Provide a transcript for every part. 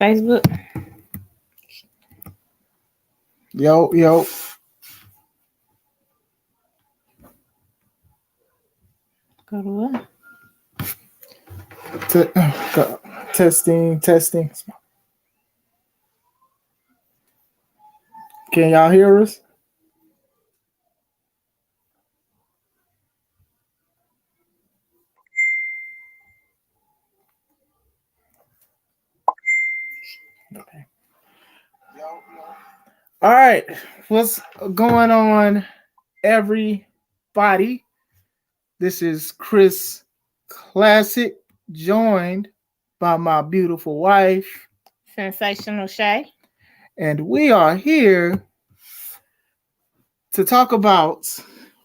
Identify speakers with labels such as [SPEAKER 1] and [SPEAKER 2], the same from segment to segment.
[SPEAKER 1] Facebook.
[SPEAKER 2] Yo.
[SPEAKER 1] Go to what?
[SPEAKER 2] Testing. Can y'all hear us? Okay. All right. What's going on, everybody? This is Chris Classic, joined by my beautiful wife,
[SPEAKER 1] Sensational Shay.
[SPEAKER 2] and we are here to talk about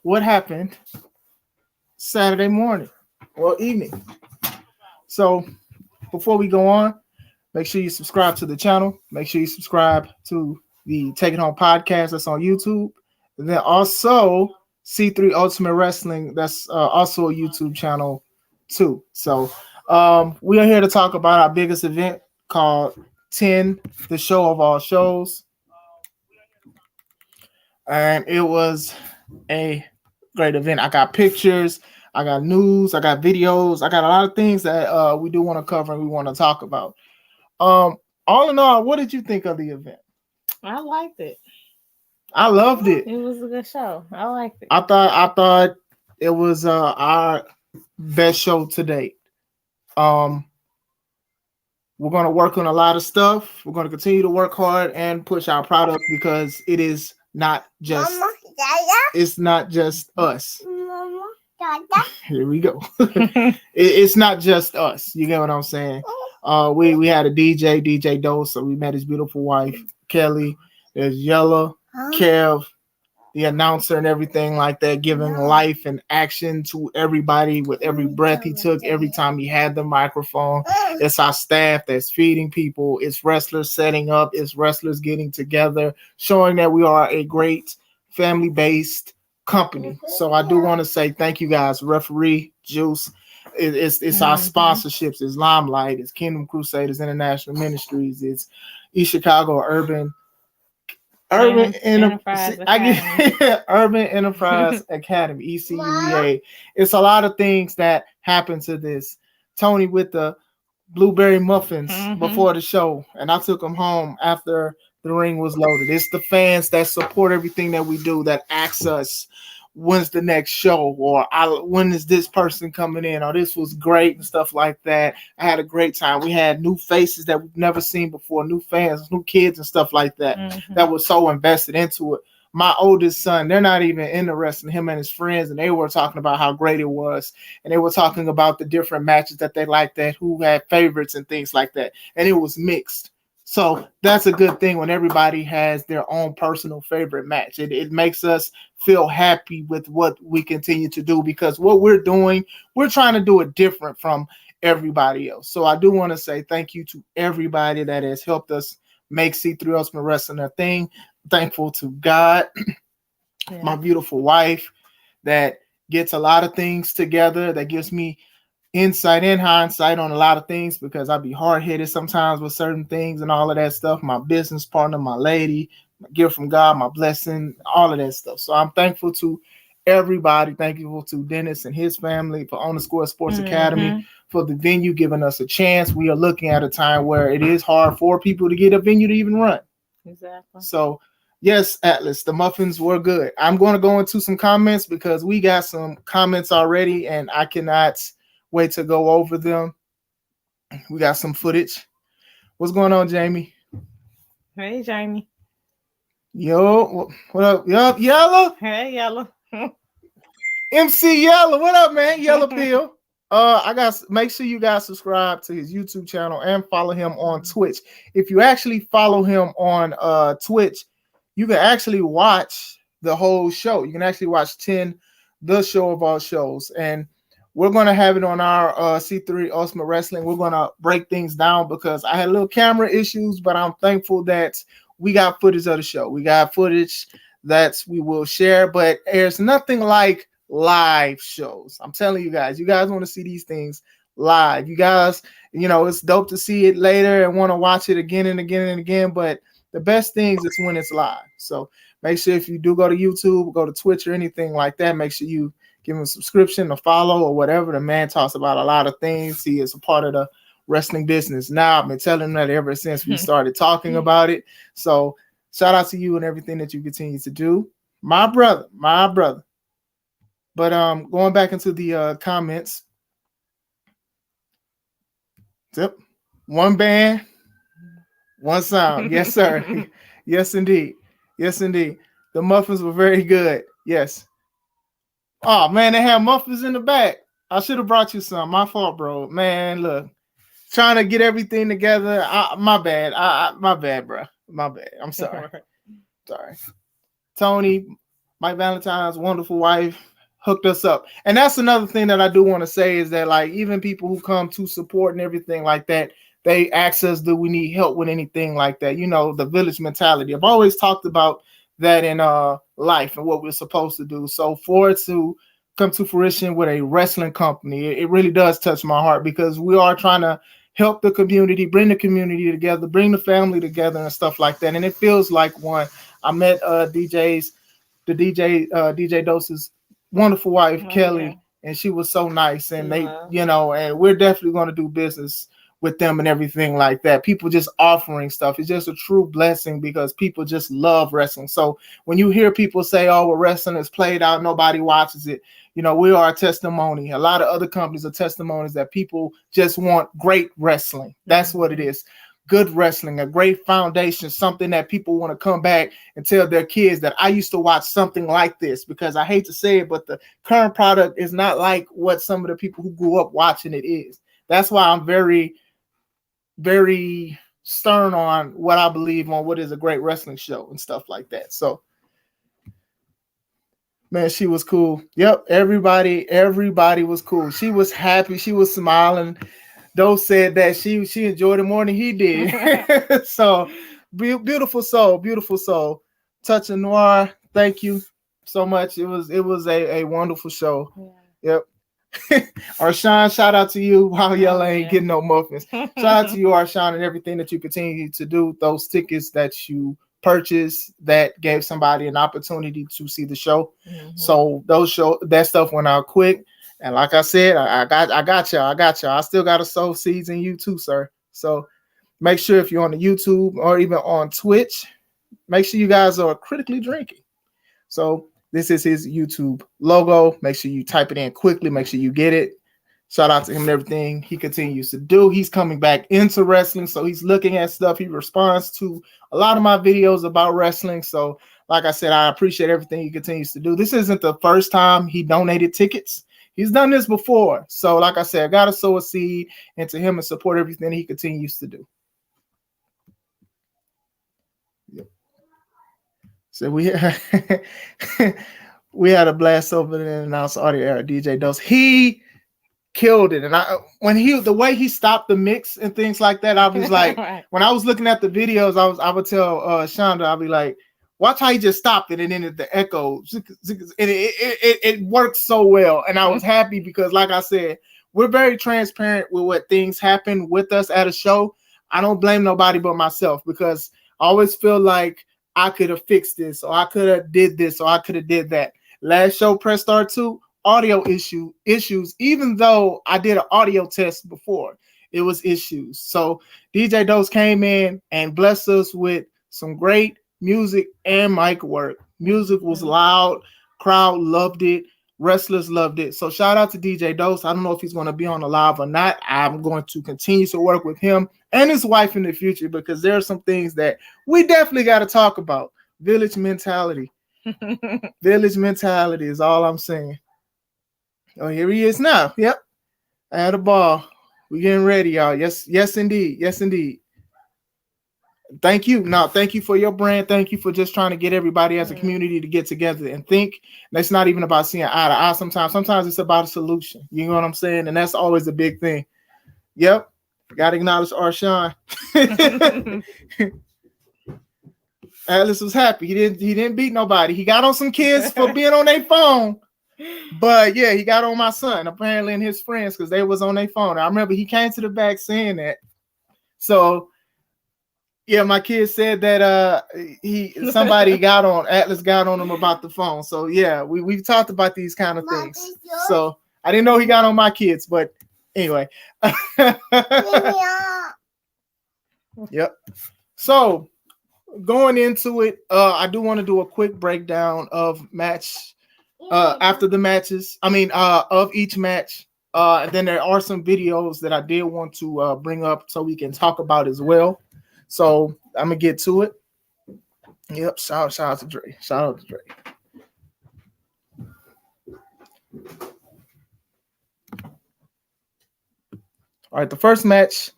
[SPEAKER 2] what happened Saturday morning or evening. So, before we go on, make sure you subscribe to the channel. Make sure you subscribe to the Take It Home podcast that's on YouTube. And then also C3 Ultimate Wrestling, that's also a YouTube channel too. So we are here to talk about our biggest event called 10, the show of all shows. And it was a great event. I got pictures, I got news, I got videos, I got a lot of things that we do want to cover and we want to talk about. Um, all in all, what did you think of the event?
[SPEAKER 1] I liked it.
[SPEAKER 2] I loved it.
[SPEAKER 1] It was a good show. I liked it.
[SPEAKER 2] I thought it was our best show to date. We're gonna work on a lot of stuff. We're gonna continue to work hard and push our product because it is not just
[SPEAKER 3] Mama, Dada.
[SPEAKER 2] it's not just us.
[SPEAKER 3] Mama, Dada.
[SPEAKER 2] Here we go. It's not just us. You get what I'm saying? We had a DJ Dose, so we met his beautiful wife, Kelly. There's Yella, Kev, the announcer and everything like that, giving life and action to everybody with every breath he took, every time he had the microphone. It's our staff that's feeding people. It's wrestlers setting up. It's wrestlers getting together, showing that we are a great family-based company. So I do want to say thank you guys, Referee Juice. It's our sponsorships. It's Limelight. It's Kingdom Crusaders International Ministries. It's East Chicago Urban
[SPEAKER 1] Enterprise
[SPEAKER 2] Urban Enterprise Academy, ECUEA. It's a lot of things that happen to this. Tony with the blueberry muffins before the show, and I took them home after the ring was loaded. It's the fans that support everything that we do, that ask us when's the next show, or when is this person coming in, or this was great and stuff like that. I had a great time. We had new faces that we've never seen before, new fans, new kids and stuff like that, that were so invested into it. My oldest son, they're not even into wrestling, him and his friends, and they were talking about how great it was, and they were talking about the different matches that they liked, that who had favorites and things like that, and it was mixed. So that's a good thing when everybody has their own personal favorite match. It makes us feel happy with what we continue to do, because what we're doing, we're trying to do it different from everybody else. So I do want to say thank you to everybody that has helped us make C3 Ultimate Wrestling a thing. Thankful to God, my beautiful wife that gets a lot of things together, that gives me insight and hindsight on a lot of things, because I be hard-headed sometimes with certain things and all of that stuff. My business partner, my lady, my gift from God, my blessing, all of that stuff. So I'm thankful to everybody. Thankful to Dennis and his family, for On the Score Sports Academy, for the venue, giving us a chance. We are looking at a time where it is hard for people to get a venue to even run.
[SPEAKER 1] Exactly.
[SPEAKER 2] So yes, Atlas, the muffins were good. I'm going to go into some comments because we got some comments already and I cannot wait to go over them. We got some footage. What's going on, Jamie?
[SPEAKER 1] Hey, Jamie.
[SPEAKER 2] Yo, what up? Yup, Yellow.
[SPEAKER 1] Hey, Yellow.
[SPEAKER 2] MC Yellow, what up, man? Yellow Pill. Make sure you guys subscribe to his YouTube channel and follow him on Twitch. If you actually follow him on Twitch, you can actually watch the whole show. You can actually watch 10, the show of all shows, and we're going to have it on our C3 Ultimate Wrestling. We're going to break things down because I had little camera issues, but I'm thankful that we got footage of the show. We got footage that we will share, but there's nothing like live shows. I'm telling you guys want to see these things live. You guys, it's dope to see it later and want to watch it again and again and again. But the best things is when it's live. So make sure if you do go to YouTube, go to Twitch or anything like that, make sure you give him a subscription, a follow, or whatever. The man talks about a lot of things. He is a part of the wrestling business now. I've been telling him that ever since we started talking about it. So shout out to you and everything that you continue to do. My brother. But going back into the comments. Yep. One band, one sound. Yes, sir. Yes, indeed. Yes, indeed. The muffins were very good. Yes. Oh, man, they have muffins in the back. I should have brought you some. My fault, bro. Man, look. Trying to get everything together. My bad. My bad, bro. My bad. I'm sorry. Sorry. Tony, Mike Valentine's wonderful wife, hooked us up. And that's another thing that I do want to say is that, like, even people who come to support and everything like that, they ask us, do we need help with anything like that? The village mentality. I've always talked about that in life and what we're supposed to do. So for it to come to fruition with a wrestling company, it really does touch my heart, because we are trying to help the community, bring the community together, bring the family together and stuff like that. And it feels like one. I met DJ Dose's wonderful wife, Kelly, and she was so nice. And they, and we're definitely going to do business with them and everything like that. People just offering stuff. It's just a true blessing, because people just love wrestling. So when you hear people say, oh, well, wrestling is played out, nobody watches it, we are a testimony. A lot of other companies are testimonies that people just want great wrestling. That's what it is. Good wrestling, a great foundation, something that people want to come back and tell their kids that I used to watch something like this, because I hate to say it, but the current product is not like what some of the people who grew up watching it is. That's why I'm very, very stern on what I believe on what is a great wrestling show and stuff like that. So, man, she was cool. Yep, everybody was cool. She was happy. She was smiling. Dose said that she enjoyed it more than he did. So beautiful soul. Touch of Noir, thank you so much. It was a wonderful show. Yeah. Yep. Arshawn, shout out to you. Wow, y'all ain't getting no muffins. Shout out to you, Arshawn, and everything that you continue to do. Those tickets that you purchased that gave somebody an opportunity to see the show. So that stuff went out quick. And like I said, I got y'all. I still got to sow seeds in you too, sir. So make sure if you're on the YouTube or even on Twitch, make sure you guys are critically drinking. So this is his YouTube logo. Make sure you type it in quickly. Make sure you get it. Shout out to him and everything he continues to do. He's coming back into wrestling, so he's looking at stuff. He responds to a lot of my videos about wrestling. So like I said, I appreciate everything he continues to do. This isn't the first time he donated tickets. He's done this before. So like I said, I got to sow a seed into him and support everything he continues to do. Yep. So we had a blast over there in the audio era. DJ Dose, he killed it. And the way he stopped the mix and things like that, I was like, right. When I was looking at the videos, I would tell Shonda, I'll be like, watch how he just stopped it, and then the echo, and it worked so well. And I was happy because, like I said, we're very transparent with what things happen with us at a show. I don't blame nobody but myself, because I always feel like I could have fixed this, or I could have did this, or I could have did that. Last show, Press Start 2, audio issues, even though I did an audio test before, it was issues. So DJ Dose came in and blessed us with some great music and mic work. Music was loud, crowd loved it, wrestlers loved it. So shout out to DJ Dose. I don't know if he's going to be on the live or not. I'm going to continue to work with him and his wife in the future, because there are some things that we definitely got to talk about. Village mentality. Village mentality is all I'm saying. Oh, here he is now. Yep. I had a ball. We're getting ready, y'all. Yes, indeed. Yes, indeed. Thank you. Now, thank you for your brand. Thank you for just trying to get everybody as a community to get together and think. That's not even about seeing eye to eye sometimes. Sometimes it's about a solution. You know what I'm saying? And that's always a big thing. Yep. Got to acknowledge Arshawn. Atlas was happy. He didn't beat nobody. He got on some kids for being on their phone. But yeah, he got on my son apparently and his friends because they was on their phone. I remember he came to the back saying that. So yeah, my kid said that somebody got on Atlas got on him about the phone. So yeah, we've talked about these kind of
[SPEAKER 3] Mom,
[SPEAKER 2] things.
[SPEAKER 3] is yours?
[SPEAKER 2] So I didn't know he got on my kids, but anyway.
[SPEAKER 3] Yeah.
[SPEAKER 2] Yep. So going into it, I do want to do a quick breakdown of match after the matches. I mean, of each match. And then there are some videos that I did want to bring up so we can talk about as well. So I'm gonna get to it. Yep. Shout out to Dre. Shout out to Dre. All right, the first match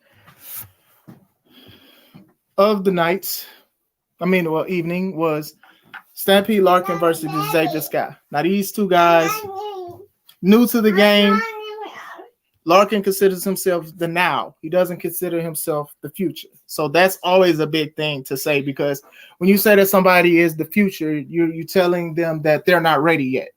[SPEAKER 2] of the night, evening was Stampede Larkin versus Xavier Sky. Now these two guys new to the game. Larkin considers himself the now. He doesn't consider himself the future. So that's always a big thing to say because when you say that somebody is the future, you're telling them that they're not ready yet.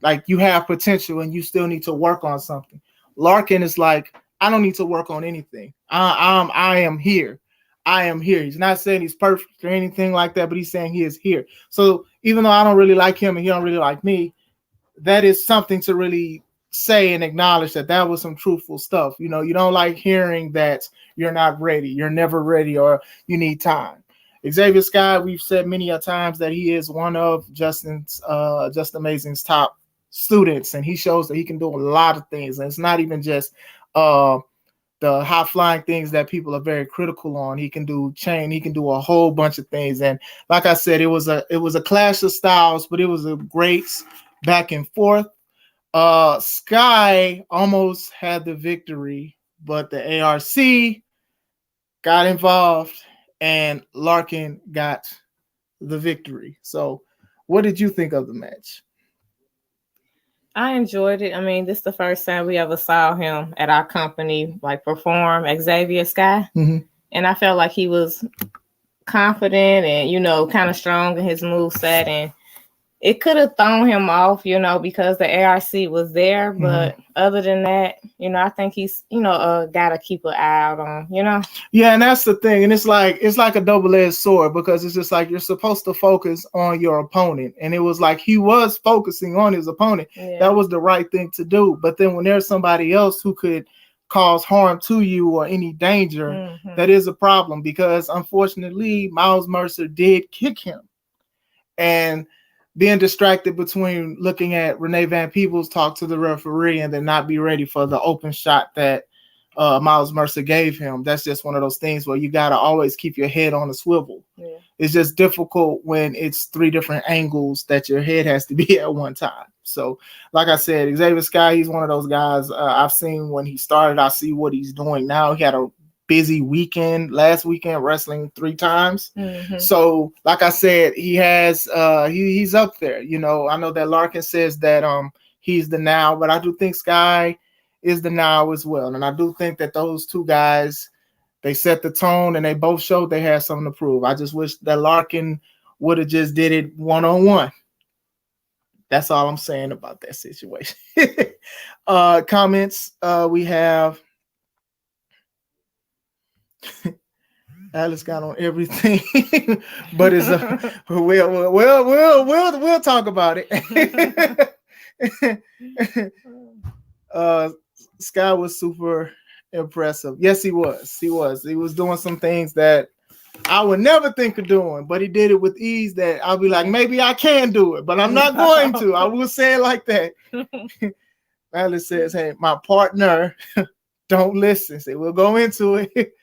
[SPEAKER 2] Like you have potential and you still need to work on something. Larkin is like, I don't need to work on anything. I am here. I am here. He's not saying he's perfect or anything like that, but he's saying he is here. So even though I don't really like him and he don't really like me, that is something to really say and acknowledge that was some truthful stuff. You know, you don't like hearing that you're not ready, you're never ready, or you need time. Xavier Sky, we've said many a times that he is one of Just Amazing's top students, and he shows that he can do a lot of things. And it's not even just the high flying things that people are very critical on. He can do chain, he can do a whole bunch of things. And like I said, it was a clash of styles, but it was a great back and forth. Sky almost had the victory, but the ARC got involved and Larkin got the victory. So what did you think of the match?
[SPEAKER 1] I enjoyed it. I mean, this is the first time we ever saw him at our company like perform, Xavier Sky.
[SPEAKER 2] Mm-hmm.
[SPEAKER 1] And I felt like he was confident and, you know, kind of strong in his moveset. And it could have thrown him off, you know, because the ARC was there. But other than that, you know, I think he's, you know, got to keep an eye out on, you know.
[SPEAKER 2] Yeah, and that's the thing. And it's like a double-edged sword because it's just like you're supposed to focus on your opponent. And it was like he was focusing on his opponent. Yeah. That was the right thing to do. But then when there's somebody else who could cause harm to you or any danger, that is a problem because unfortunately, Miles Mercer did kick him. And being distracted between looking at Renee Van Peebles talk to the referee and then not be ready for the open shot that Miles Mercer gave him. That's just one of those things where you got to always keep your head on a swivel. Yeah. It's just difficult when it's three different angles that your head has to be at one time. So, like I said, Xavier Sky, he's one of those guys I've seen when he started. I see what he's doing now. He had a busy weekend last weekend, wrestling 3 times. So like I said, he has he's up there. You know, I know that Larkin says that he's the now, but I do think Sky is the now as well. And I do think that those two guys, they set the tone and they both showed they had something to prove. I just wish that Larkin would have just did it one-on-one. That's all I'm saying about that situation. Comments we have Alice got on everything, but it's we'll talk about it. Sky was super impressive. Yes, he was. He was doing some things that I would never think of doing, but he did it with ease that I'll be like, maybe I can do it, but I'm not going to. I will say it like that. Alice says, hey, my partner, don't listen. Say, we'll go into it.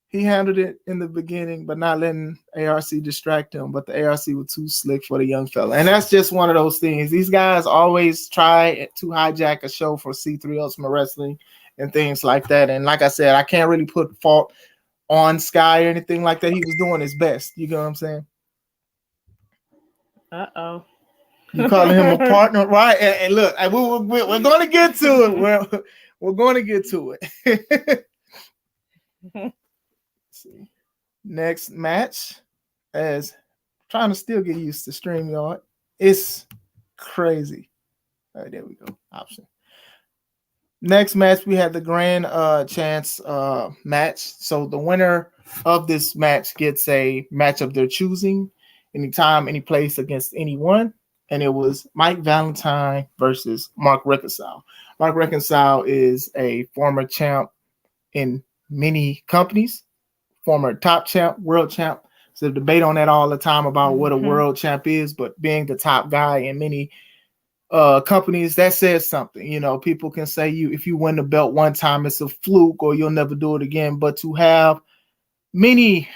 [SPEAKER 2] He handled it in the beginning, but not letting ARC distract him. But the ARC was too slick for the young fella. And that's just one of those things. These guys always try to hijack a show for C3 Ultimate Wrestling and things like that. And like I said, I can't really put fault on Sky or anything like that. He was doing his best. You know what I'm saying?
[SPEAKER 1] Uh-oh.
[SPEAKER 2] You calling him a partner, right? And look, we're going to get to it. We're going to get to it. See. Next match, as trying to still get used to StreamYard. It's crazy. There we go. Option. Next match, we had the Grand Chance match. So the winner of this match gets a match of their choosing, anytime, any place, against anyone. And it was Mike Valentine versus Mark Reconcile. Mark Reconcile is a former champ in many companies, former top champ, world champ. So debate on that all the time about what a world champ is, but being the top guy in many companies, that says something. You know, people can say if you win the belt one time, it's a fluke or you'll never do it again. But to have many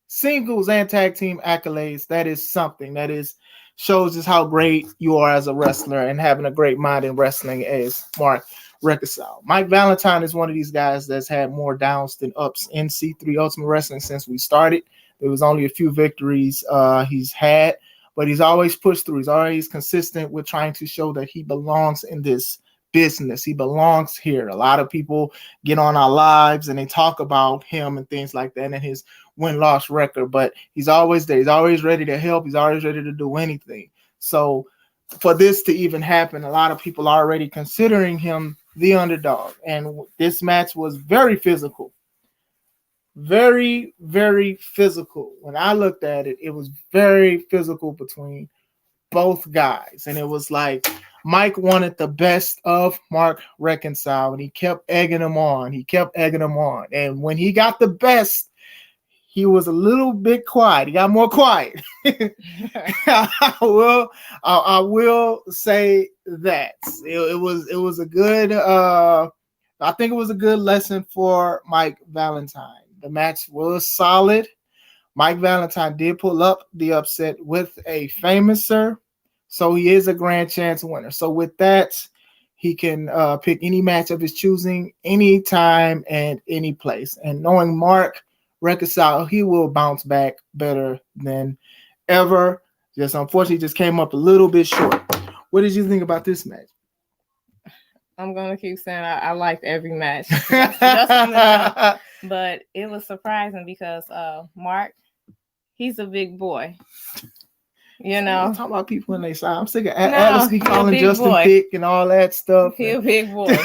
[SPEAKER 2] singles and tag team accolades, that is something. That is shows us how great you are as a wrestler and having a great mind in wrestling as Mark Reconcile. Mike Valentine is one of these guys that's had more downs than ups in C3 Ultimate Wrestling since we started. There was only a few victories he's had, but he's always pushed through. He's always consistent with trying to show that he belongs in this business. He belongs here. A lot of people get on our lives and they talk about him and things like that and his win-loss record, but he's always there. He's always ready to help. He's always ready to do anything. So for this to even happen, a lot of people are already considering him the underdog. And this match was very physical. Very, very physical. When I looked at it, it was very physical between both guys. And it was like Mike wanted the best of Mark Reconcile, and he kept egging him on. And when he got the best, he was a little bit quiet. He got more quiet. I will say that. It was a good I think it was a good lesson for Mike Valentine. The match was solid. Mike Valentine did pull up the upset with a famouser, so he is a Grand Chance winner. So with that, he can pick any match of his choosing, anytime and any place. And knowing Mark Reconcile, he will bounce back better than ever. Just unfortunately, just came up a little bit short. What did you think about this match?
[SPEAKER 1] I'm gonna keep saying I liked every match. That's but it was surprising because Mark, he's a big boy. You know,
[SPEAKER 2] talk about people when they say I'm sick of Alice be calling Justin Thick and all that stuff.
[SPEAKER 1] He's a big boy.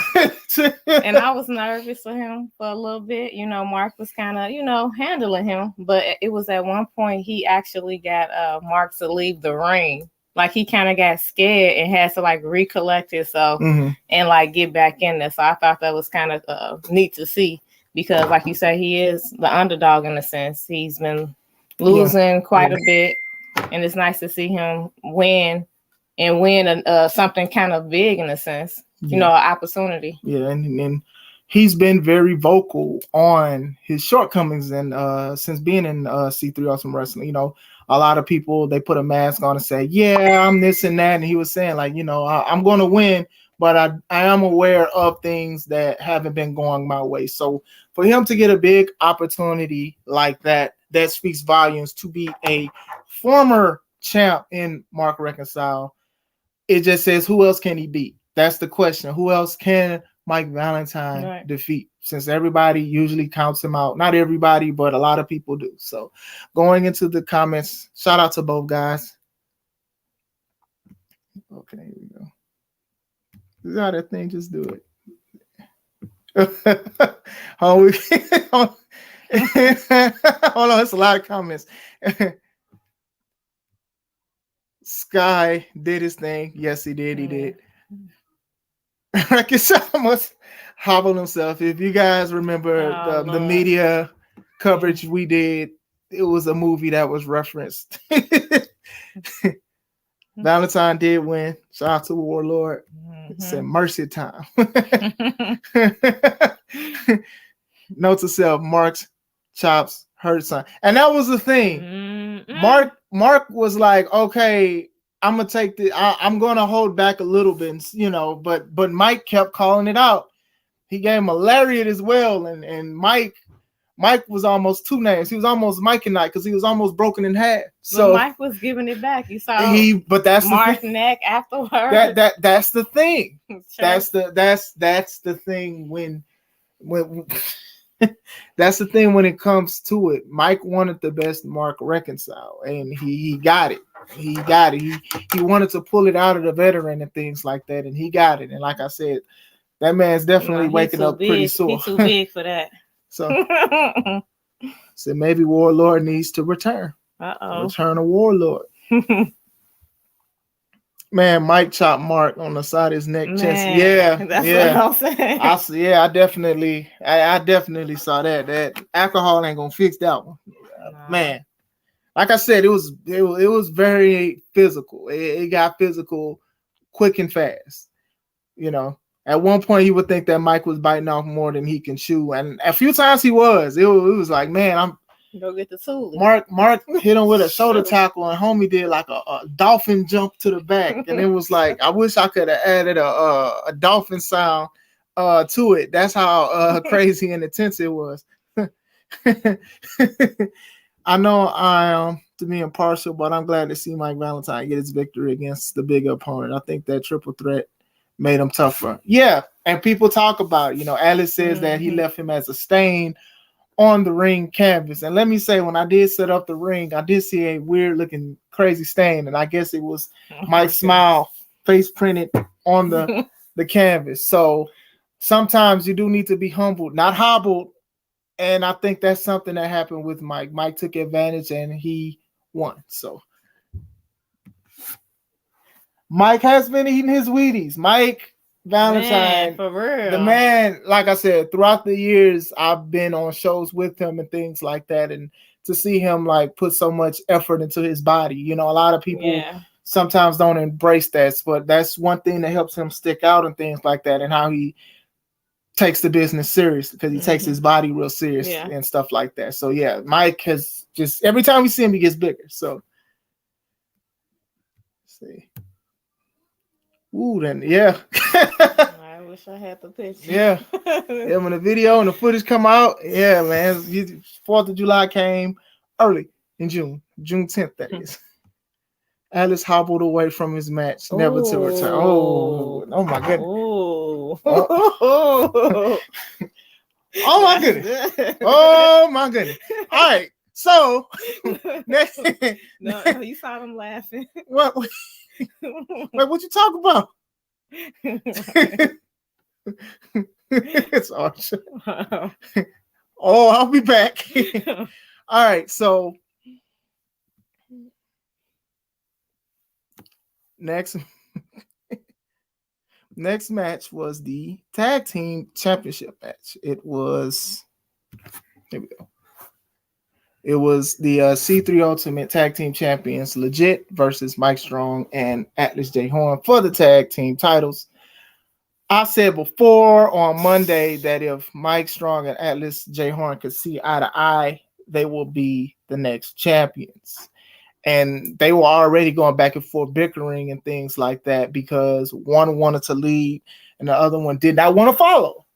[SPEAKER 1] And I was nervous for him for a little bit. You know, Mark was kind of, handling him. But it was at one point he actually got Mark to leave the ring. Like he kind of got scared and had to like recollect himself and get back in there. So I thought that was kind of neat to see because, like you said, he is the underdog in a sense. He's been losing quite a bit, and it's nice to see him win something kind of big in a sense. An opportunity.
[SPEAKER 2] Yeah, and he's been very vocal on his shortcomings and since being in C3 Ultimate Wrestling. A lot of people, they put a mask on and say, yeah, I'm this and that. And he was saying I'm going to win, but I am aware of things that haven't been going my way. So for him to get a big opportunity like that speaks volumes to be a former champ in Mark Reconcile. It just says, who else can he beat? That's the question. Who else can Mike Valentine defeat? Since everybody usually counts him out. Not everybody, but a lot of people do. So going into the comments, shout out to both guys. Okay, here we go. This is how that thing, just do it. Hold on, it's a lot of comments. Sky did his thing. Yes, he did. He did. Reconcile must hobble himself. If you guys remember the media coverage we did, it was a movie that was referenced. Valentine did win. Shout out to Warlord. It said mercy time. Note to self, Mark's chops hurt son. And that was the thing. Mark was like, okay, I'm gonna take I'm gonna hold back a little bit, but Mike kept calling it out. He gave him a lariat as well, and Mike was almost two names. He was almost Mike and Knight because he was almost broken in half. So
[SPEAKER 1] but Mike was giving it back. You saw
[SPEAKER 2] but that's
[SPEAKER 1] Mark's neck afterwards.
[SPEAKER 2] That's the thing. Sure. That's the thing when that's the thing when it comes to it. Mike wanted the best Mark Reconcile, and he got it. he got it. He wanted to pull it out of the veteran and things like that, and he got it. And like I said, that man's definitely waking up pretty sore.
[SPEAKER 1] He's too big for that.
[SPEAKER 2] So maybe Warlord needs to return. Return a Warlord. Man, Mike chopped Mark on the side of his neck, chest. Yeah,
[SPEAKER 1] that's what I'm saying.
[SPEAKER 2] I definitely saw that. That alcohol ain't gonna fix that one. Man, like I said, it was very physical. It got physical quick and fast. You know, at one point you would think that Mike was biting off more than he can chew, and a few times he was. It was like, man,
[SPEAKER 1] go get the tool.
[SPEAKER 2] Mark hit him with a shoulder tackle, and homie did like a dolphin jump to the back, and it was like, I wish I could have added a dolphin sound to it. That's how crazy and intense it was. I know I am to be impartial, but I'm glad to see Mike Valentine get his victory against the big opponent. I think that triple threat made him tougher. Yeah, and people talk about, Atlas says that he left him as a stain on the ring canvas. And let me say, when I did set up the ring, I did see a weird looking crazy stain, and I guess it was Mike's smile face printed on the canvas. So sometimes you do need to be humbled, not hobbled. And I think that's something that happened with Mike. Mike took advantage and he won. So Mike has been eating his Wheaties. Mike Valentine,
[SPEAKER 1] man, for real.
[SPEAKER 2] The man, like I said, throughout the years, I've been on shows with him and things like that. And to see him like put so much effort into his body, a lot of people sometimes don't embrace that, but that's one thing that helps him stick out and things like that, and how he takes the business serious, because he takes his body real serious and stuff like that. So yeah, Mike has just, every time we see him, he gets bigger. So let's see. Ooh, then
[SPEAKER 1] I wish I had the picture.
[SPEAKER 2] Yeah, when the video and the footage come out, man, 4th of July came early in June 10th, that is. Atlas hobbled away from his match, never to return. Oh my goodness. Oh my goodness. Oh my goodness. All right. So next,
[SPEAKER 1] no, you saw them laughing.
[SPEAKER 2] What? Wait, what you talking about? It's awesome. Oh, I'll be back. All right. So next match was the tag team championship match. It was, here we go. It was the C3 Ultimate Tag Team Champions Legit versus Mike Strong and Atlas J. Horn for the tag team titles. I said before on Monday that if Mike Strong and Atlas J. Horn could see eye to eye, they will be the next champions. And they were already going back and forth bickering and things like that, because one wanted to lead and the other one did not want to follow.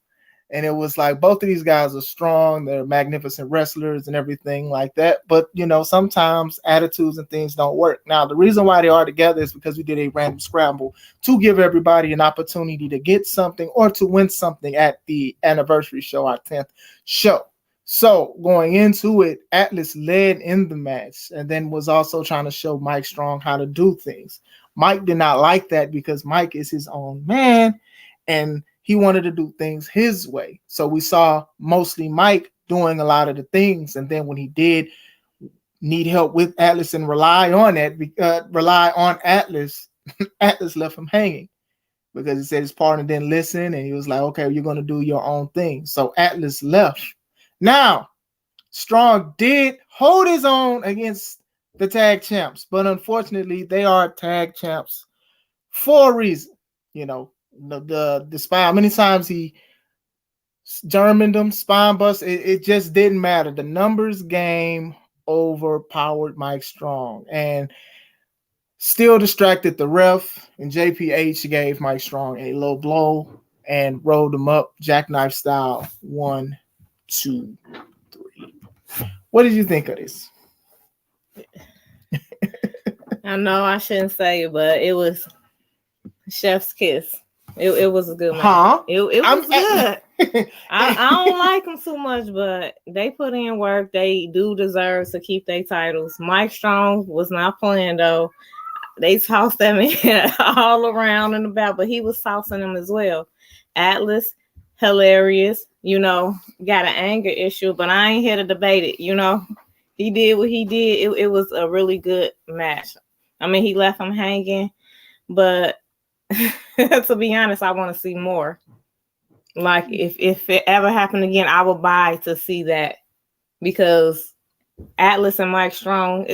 [SPEAKER 2] And it was like, both of these guys are strong, they're magnificent wrestlers and everything like that. But, sometimes attitudes and things don't work. Now, the reason why they are together is because we did a random scramble to give everybody an opportunity to get something or to win something at the anniversary show, our 10th show. So going into it, Atlas led in the match and then was also trying to show Mike Strong how to do things. Mike did not like that, because Mike is his own man and he wanted to do things his way. So we saw mostly Mike doing a lot of the things. And then when he did need help with Atlas and rely on Atlas, Atlas left him hanging, because he said his partner didn't listen. And he was like, okay, you're going to do your own thing. So Atlas left. Now, Strong did hold his own against the tag champs, but unfortunately, they are tag champs for a reason. The spine, many times he Germaned them, spine bust. It just didn't matter. The numbers game overpowered Mike Strong and still distracted the ref. And JPH gave Mike Strong a low blow and rolled him up jackknife style. 1, 2, 3. What did you think of this?
[SPEAKER 1] I know I shouldn't say it, but it was chef's kiss. It was a good match.
[SPEAKER 2] Huh?
[SPEAKER 1] It was good. I don't like them too much, but they put in work. They do deserve to keep their titles. Mike Strong was not playing though. They tossed that man all around and about, but he was tossing them as well. Atlas, hilarious. Got an anger issue, but I ain't here to debate it. He did what he did. It was a really good match. I mean, he left him hanging, but to be honest, I want to see more. Like, if it ever happened again, I would buy to see that, because Atlas and Mike Strong,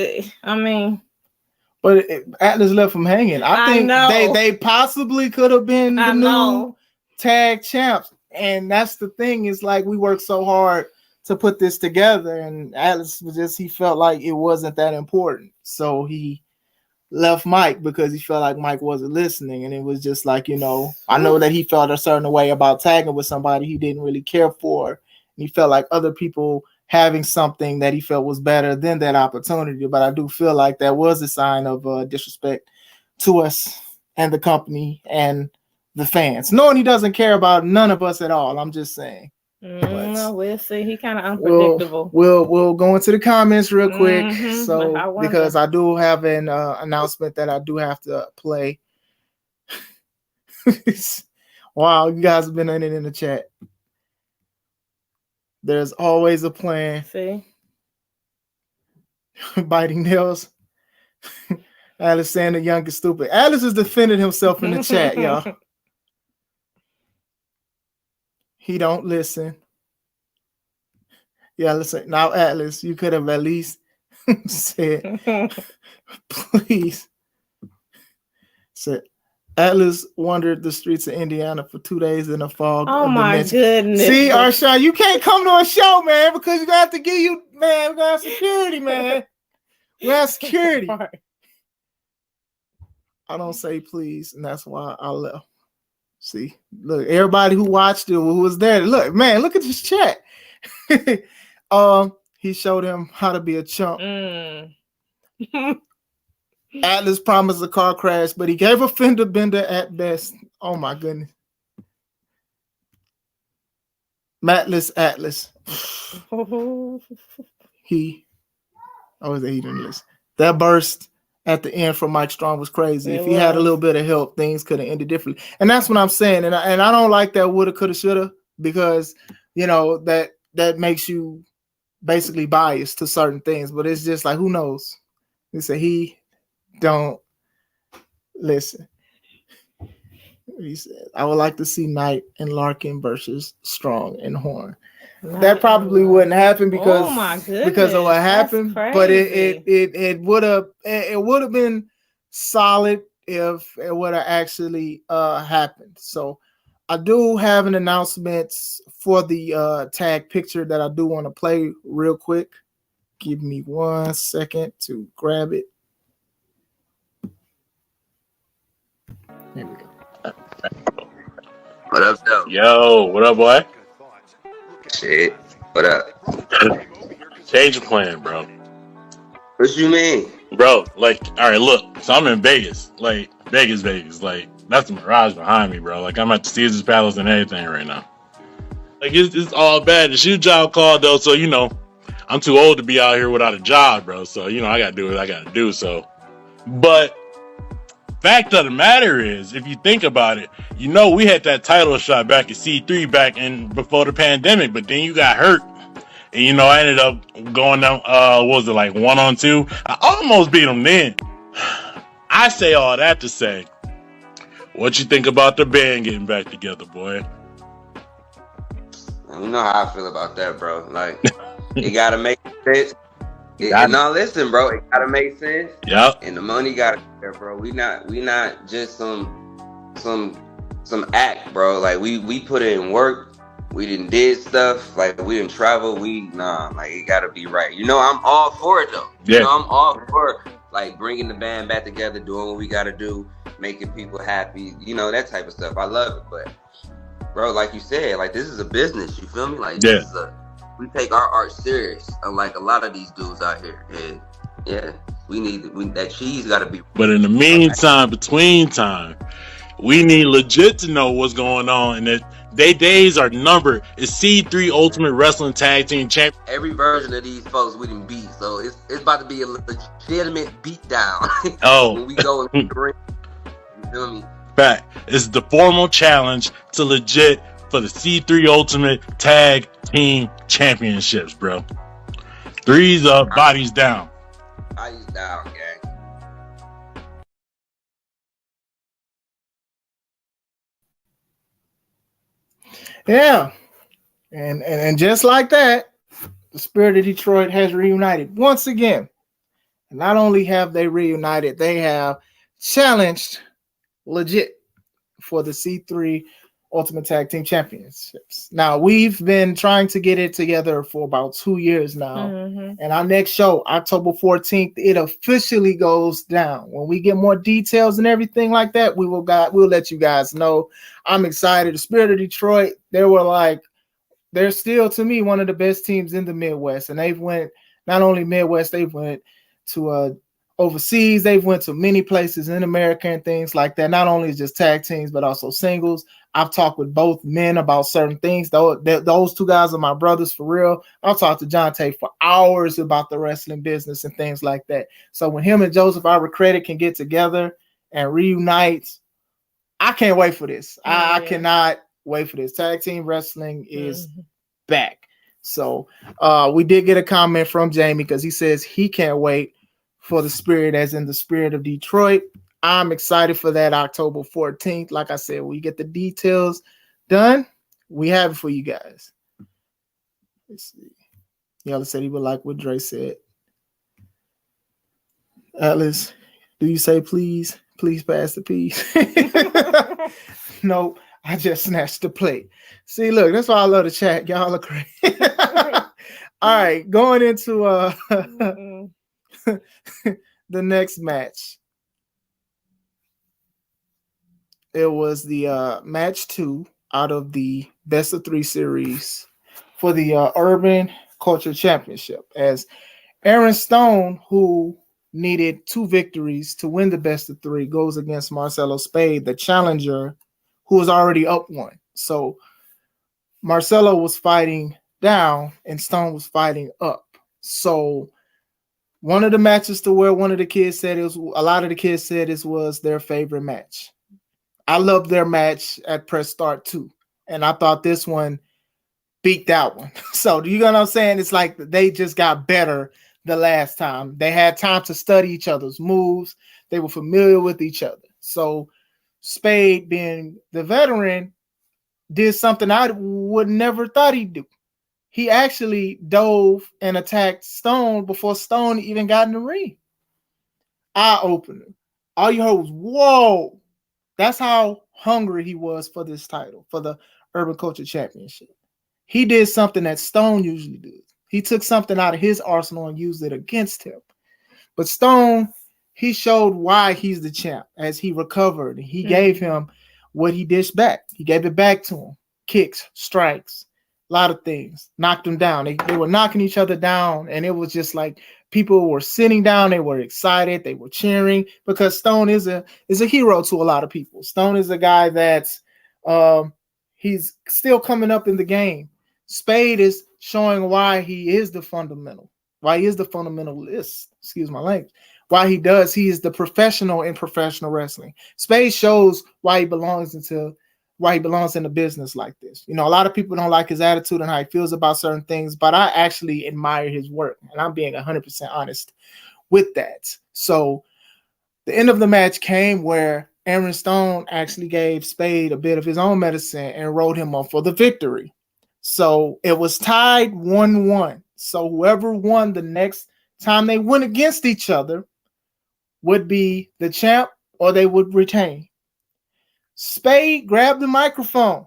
[SPEAKER 2] But Atlas left him hanging. I think they possibly could have been the new tag champs. And that's the thing, is like, we worked so hard to put this together, and Atlas he felt like it wasn't that important. So he left Mike because he felt like Mike wasn't listening. And it was just like, I know that he felt a certain way about tagging with somebody he didn't really care for. And he felt like other people having something that he felt was better than that opportunity. But I do feel like that was a sign of disrespect to us and the company and the fans, knowing he doesn't care about none of us at all. I'm just saying.
[SPEAKER 1] No, we'll see. He kind of unpredictable.
[SPEAKER 2] We'll go into the comments real quick. So because I do have an announcement that I do have to play. Wow, you guys have been in it in the chat. There's always a plan.
[SPEAKER 1] See,
[SPEAKER 2] biting nails. Alice saying the young is stupid. Alice is defending himself in the chat, y'all. He don't listen. Yeah, listen. Now, Atlas, you could have at least said, please. Said, Atlas wandered the streets of Indiana for 2 days in a fog.
[SPEAKER 1] Oh, my goodness.
[SPEAKER 2] See, Arshawn, you can't come to a show, man, because you're going to have to give you, man, we're going to have security, man. We have security. I don't say please, and that's why I left. See, look, everybody who watched it, who was there, look, man, look at this chat. He showed him how to be a chump. Atlas promised a car crash, but he gave a fender bender at best. Oh my goodness. Matless Atlas. He didn't listen. That burst at the end from Mike Strong was crazy. If he had a little bit of help, things could have ended differently. And that's what I'm saying. And I don't like that woulda, coulda, shoulda, because that makes you basically biased to certain things. But it's just like, who knows? He said he don't listen. He said, I would like to see Knight and Larkin versus Strong and Horn. That probably wouldn't happen because of what happened, but it would have been solid if it would have actually happened. So I do have an announcement for the tag picture that I do want to play real quick. Give me 1 second to grab it. Here we go.
[SPEAKER 4] What up, though?
[SPEAKER 5] Yo, what up, boy?
[SPEAKER 4] Shit, what up?
[SPEAKER 5] Change of plan, bro.
[SPEAKER 4] What you mean?
[SPEAKER 5] Bro, like, all right, look. So I'm in Vegas. Like, Vegas. Like, that's the Mirage behind me, bro. Like, I'm at the Caesars Palace and everything right now. Like, it's all bad. The shoe job called, though, so, I'm too old to be out here without a job, bro. So, I got to do what I got to do, so. But fact of the matter is, if you think about it, we had that title shot back at C3 back in before the pandemic, but then you got hurt. And, I ended up going down, what was it, like 1-on-2? I almost beat him then. I say all that to say, what you think about the band getting back together, boy?
[SPEAKER 4] You know how I feel about that, bro. Like, it got to make sense. No, listen, bro. It gotta make sense.
[SPEAKER 5] Yeah.
[SPEAKER 4] And the money gotta be there, bro. We not just some act, bro. Like we put in work. We did stuff. Like we didn't travel. Like it gotta be right. I'm all for it though.
[SPEAKER 5] Yeah.
[SPEAKER 4] I'm all for like bringing the band back together, doing what we gotta do, making people happy. That type of stuff. I love it, but bro, like you said, like this is a business. You feel me? Like this is we take our art serious, unlike a lot of these dudes out here. And yeah, that cheese got to be.
[SPEAKER 5] But in the meantime, between time, We need legit to know what's going on, and that their days are numbered. It's C3 Ultimate Wrestling Tag Team Champion.
[SPEAKER 4] Every version of these folks we done beat, so it's about to be a legitimate beatdown.
[SPEAKER 5] Oh,
[SPEAKER 4] when we go in the ring, you feel me?
[SPEAKER 5] Fact. It's the formal challenge to legit for the C3 Ultimate Tag Team Championships, bro. Threes up, bodies down.
[SPEAKER 4] Bodies down, gang.
[SPEAKER 2] Yeah. And just like that, the Spirit of Detroit has reunited once again. And not only have they reunited, they have challenged legit for the C3 Ultimate Tag Team Championships. Now, we've been trying to get it together for about 2 years now. And our next show, October 14th, it officially goes down. When we get more details and everything like that, we'll let you guys know. I'm excited. The Spirit of Detroit, they're still, to me, one of the best teams in the Midwest. And they've went, not only Midwest, they've went to overseas. They've went to many places in America and things like that. Not only just tag teams, but also singles. I've talked with both men about certain things. Those two guys are my brothers for real. I've talked to John Tate for hours about the wrestling business and things like that. So when him and Joseph Albert Credit can get together and reunite, I can't wait for this. I cannot wait for this. Tag team wrestling is back. So we did get a comment from Jamie because he says he can't wait for the Spirit, as in the Spirit of Detroit. I'm excited for that October 14th. Like I said, we get the details done. We have it for you guys. Let's see. Yella said he would like what Dre said. Atlas, do you say please? Please pass the piece. Nope. I just snatched the plate. See, look, that's why I love the chat. Y'all are great. All right, going into the next match. It was the match 2 out of the best of 3 series for the Urban Culture Championship, as Aaron Stone, who needed 2 victories to win the best of 3, goes against Marcelo Spade, the challenger, who was already up 1. So Marcelo was fighting down and Stone was fighting up. So one of the matches to where one of the kids said a lot of the kids said this was their favorite match. I loved their match at Press Start too. And I thought this one beat that one. So do you know what I'm saying? It's like they just got better the last time. They had time to study each other's moves. They were familiar with each other. So Spade, being the veteran, did something I would never thought he'd do. He actually dove and attacked Stone before Stone even got in the ring. Eye-opener. All you heard was, whoa. That's how hungry he was for this title, for the Urban Culture Championship. He did something that Stone usually does. He took something out of his arsenal and used it against him. But Stone, he showed why he's the champ as he recovered. He gave him what he dished back. He gave it back to him. Kicks, strikes, a lot of things. Knocked him down. They were knocking each other down, and it was just like people were sitting down. They were excited. They were cheering because Stone is a hero to a lot of people. Stone is a guy that's he's still coming up in the game. Spade is showing why he is the fundamentalist. Excuse my language. Why he is the professional in professional wrestling. Spade shows why he belongs in a business like this. You know, a lot of people don't like his attitude and how he feels about certain things, but I actually admire his work, and I'm being 100% honest with that. So the end of the match came where Aaron Stone actually gave Spade a bit of his own medicine and rode him up for the victory. So it was tied 1-1. So whoever won the next time they went against each other would be the champ, or they would retain. Spade grabbed the microphone.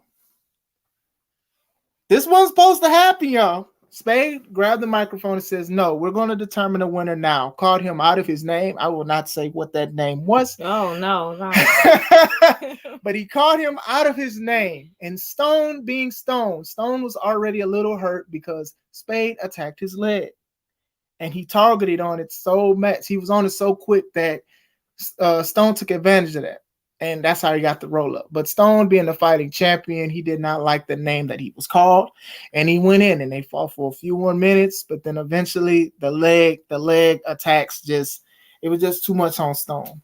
[SPEAKER 2] This wasn't supposed to happen, y'all. Spade grabbed the microphone and says, no, we're going to determine a winner now. Called him out of his name. I will not say what that name was.
[SPEAKER 1] Oh, no.
[SPEAKER 2] But he called him out of his name. And Stone being Stone was already a little hurt because Spade attacked his leg. And he targeted on it so much. He was on it so quick that Stone took advantage of that. And that's how he got the roll up. But Stone, being the fighting champion, he did not like the name that he was called. And he went in and they fought for a few more minutes. But then eventually the leg attacks it was just too much on Stone.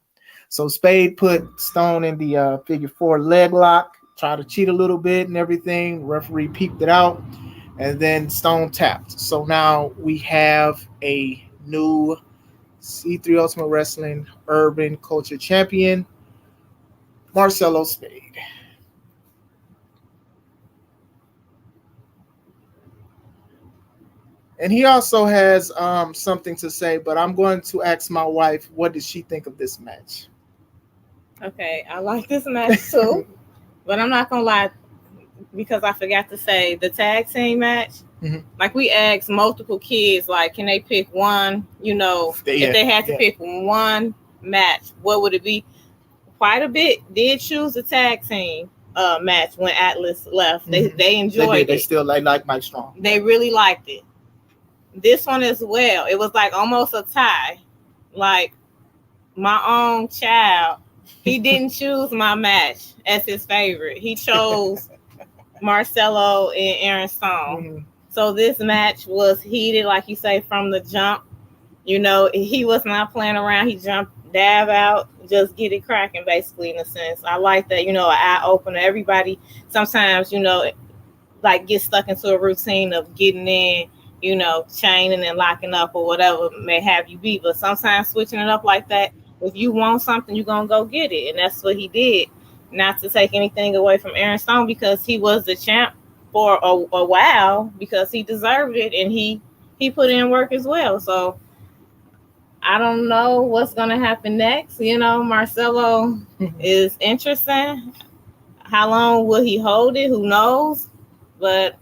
[SPEAKER 2] So Spade put Stone in the figure 4 leg lock, tried to cheat a little bit and everything. The referee peeped it out. And then Stone tapped. So now we have a new C3 Ultimate Wrestling Urban Culture Champion, Marcelo Spade. And he also has something to say, but I'm going to ask my wife, what did she think of this match?
[SPEAKER 1] Okay, I like this match too, but I'm not going to lie, because I forgot to say the tag team match. Mm-hmm. Like we asked multiple kids, like, can they pick one, if they had to pick one match, what would it be? Quite a bit did choose the tag team match when Atlas left. They enjoyed it.
[SPEAKER 2] They still like Mike Strong.
[SPEAKER 1] They really liked it. This one as well. It was like almost a tie. Like my own child, he didn't choose my match as his favorite. He chose Marcelo and Aaron Stone. Mm-hmm. So this match was heated, like you say, from the jump. He was not playing around. He jumped, dab out, just get it cracking, basically, in a sense. I like that, an eye opener. Everybody sometimes, like get stuck into a routine of getting in, chaining and locking up or whatever may have you be. But sometimes switching it up like that, if you want something, you're going to go get it. And that's what he did. Not to take anything away from Aaron Stone, because he was the champ for a while, because he deserved it and he put in work as well. So I don't know what's going to happen next. Marcelo is interesting. How long will he hold it? Who knows? But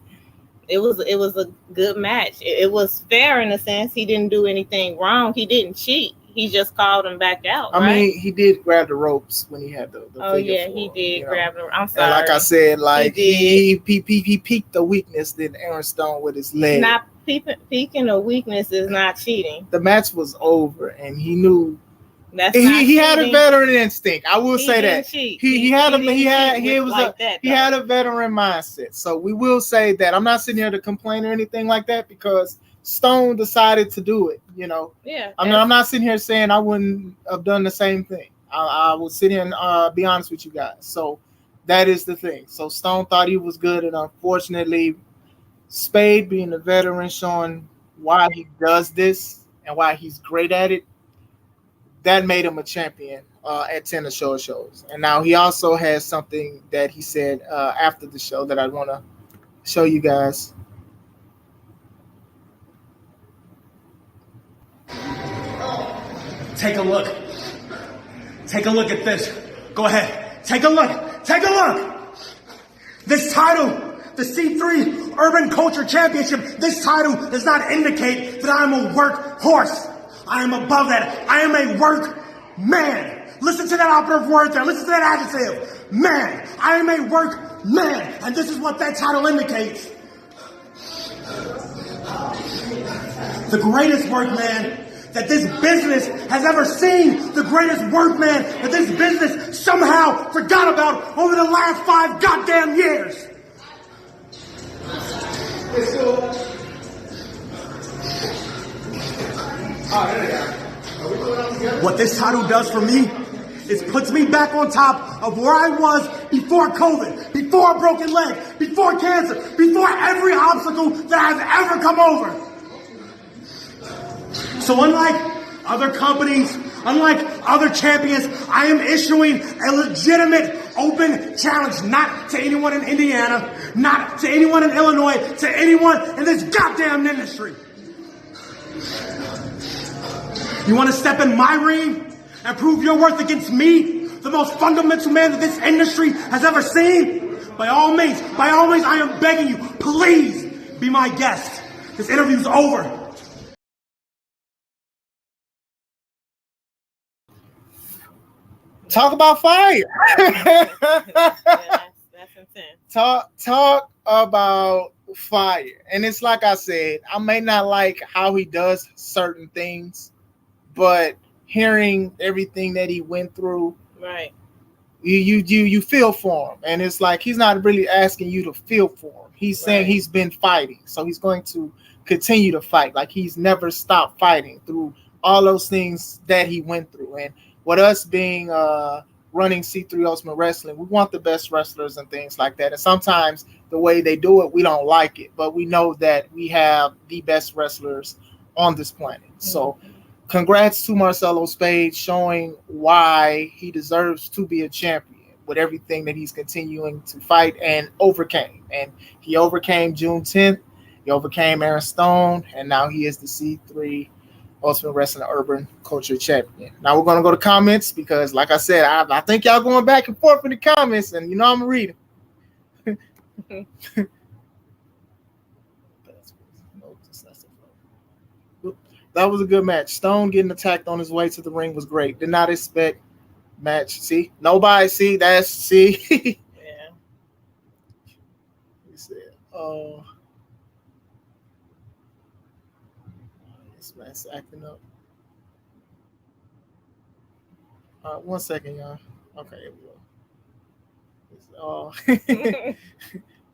[SPEAKER 1] it was a good match. It was fair in a sense. He didn't do anything wrong. He didn't cheat. He just called him back out.
[SPEAKER 2] I mean, he did grab the ropes when he had the figure 4,
[SPEAKER 1] he did grab the. I'm sorry.
[SPEAKER 2] And like I said, he peaked the weakness than Aaron Stone with his leg.
[SPEAKER 1] Not peaking a weakness is not cheating.
[SPEAKER 2] The match was over, and he knew.
[SPEAKER 1] That's
[SPEAKER 2] he had a veteran instinct. I will say that
[SPEAKER 1] cheat.
[SPEAKER 2] He had a veteran mindset. So we will say that. I'm not sitting here to complain or anything like that, because Stone decided to do it.
[SPEAKER 1] Yeah.
[SPEAKER 2] I'm not sitting here saying I wouldn't have done the same thing. I will sit here and be honest with you guys. So that is the thing. So Stone thought he was good, and unfortunately, Spade, being a veteran, showing why he does this and why he's great at it, that made him a champion at 10 of shows. And now he also has something that he said after the show that I want to show you guys.
[SPEAKER 6] Take a look. Take a look at this. Go ahead. Take a look. Take a look. This title, the C3 Urban Culture Championship, this title does not indicate that I am a workhorse. I am above that. I am a work man. Listen to that operative word there. Listen to that adjective. Man. I am a work man. And this is what that title indicates. The greatest workman that this business has ever seen, the greatest workman that this business somehow forgot about over the last 5 goddamn years. What this title does for me is puts me back on top of where I was before COVID, before a broken leg, before cancer, before every obstacle that I've ever come over. So unlike other companies, unlike other champions, I am issuing a legitimate open challenge, not to anyone in Indiana, not to anyone in Illinois, to anyone in this goddamn industry. You want to step in my ring and prove your worth against me, the most fundamental man that this industry has ever seen? By all means, I am begging you, please be my guest. This interview's over.
[SPEAKER 2] Talk about fire.
[SPEAKER 1] That's intense.
[SPEAKER 2] Talk about fire. And it's like I said, I may not like how he does certain things, but hearing everything that he went through,
[SPEAKER 1] right,
[SPEAKER 2] you feel for him, and it's like he's not really asking you to feel for him. He's saying he's been fighting, so he's going to continue to fight. Like he's never stopped fighting through all those things that he went through. And with us being running C3 Ultimate Wrestling, we want the best wrestlers and things like that. And sometimes the way they do it, we don't like it, but we know that we have the best wrestlers on this planet. So congrats to Marcelo Spade, showing why he deserves to be a champion with everything that he's continuing to fight and overcame. And he overcame June 10th. He overcame Aaron Stone, and now he is the C3 Ultimate Wrestling Urban Culture Champion. Now we're going to go to comments because, like I said, I think y'all going back and forth in the comments, and you know I'm reading. That was a good match. Stone getting attacked on his way to the ring was great. Did not expect match. See, nobody see that's see.
[SPEAKER 1] Yeah.
[SPEAKER 2] He said, this man's acting up. One second, y'all. Okay, here we go.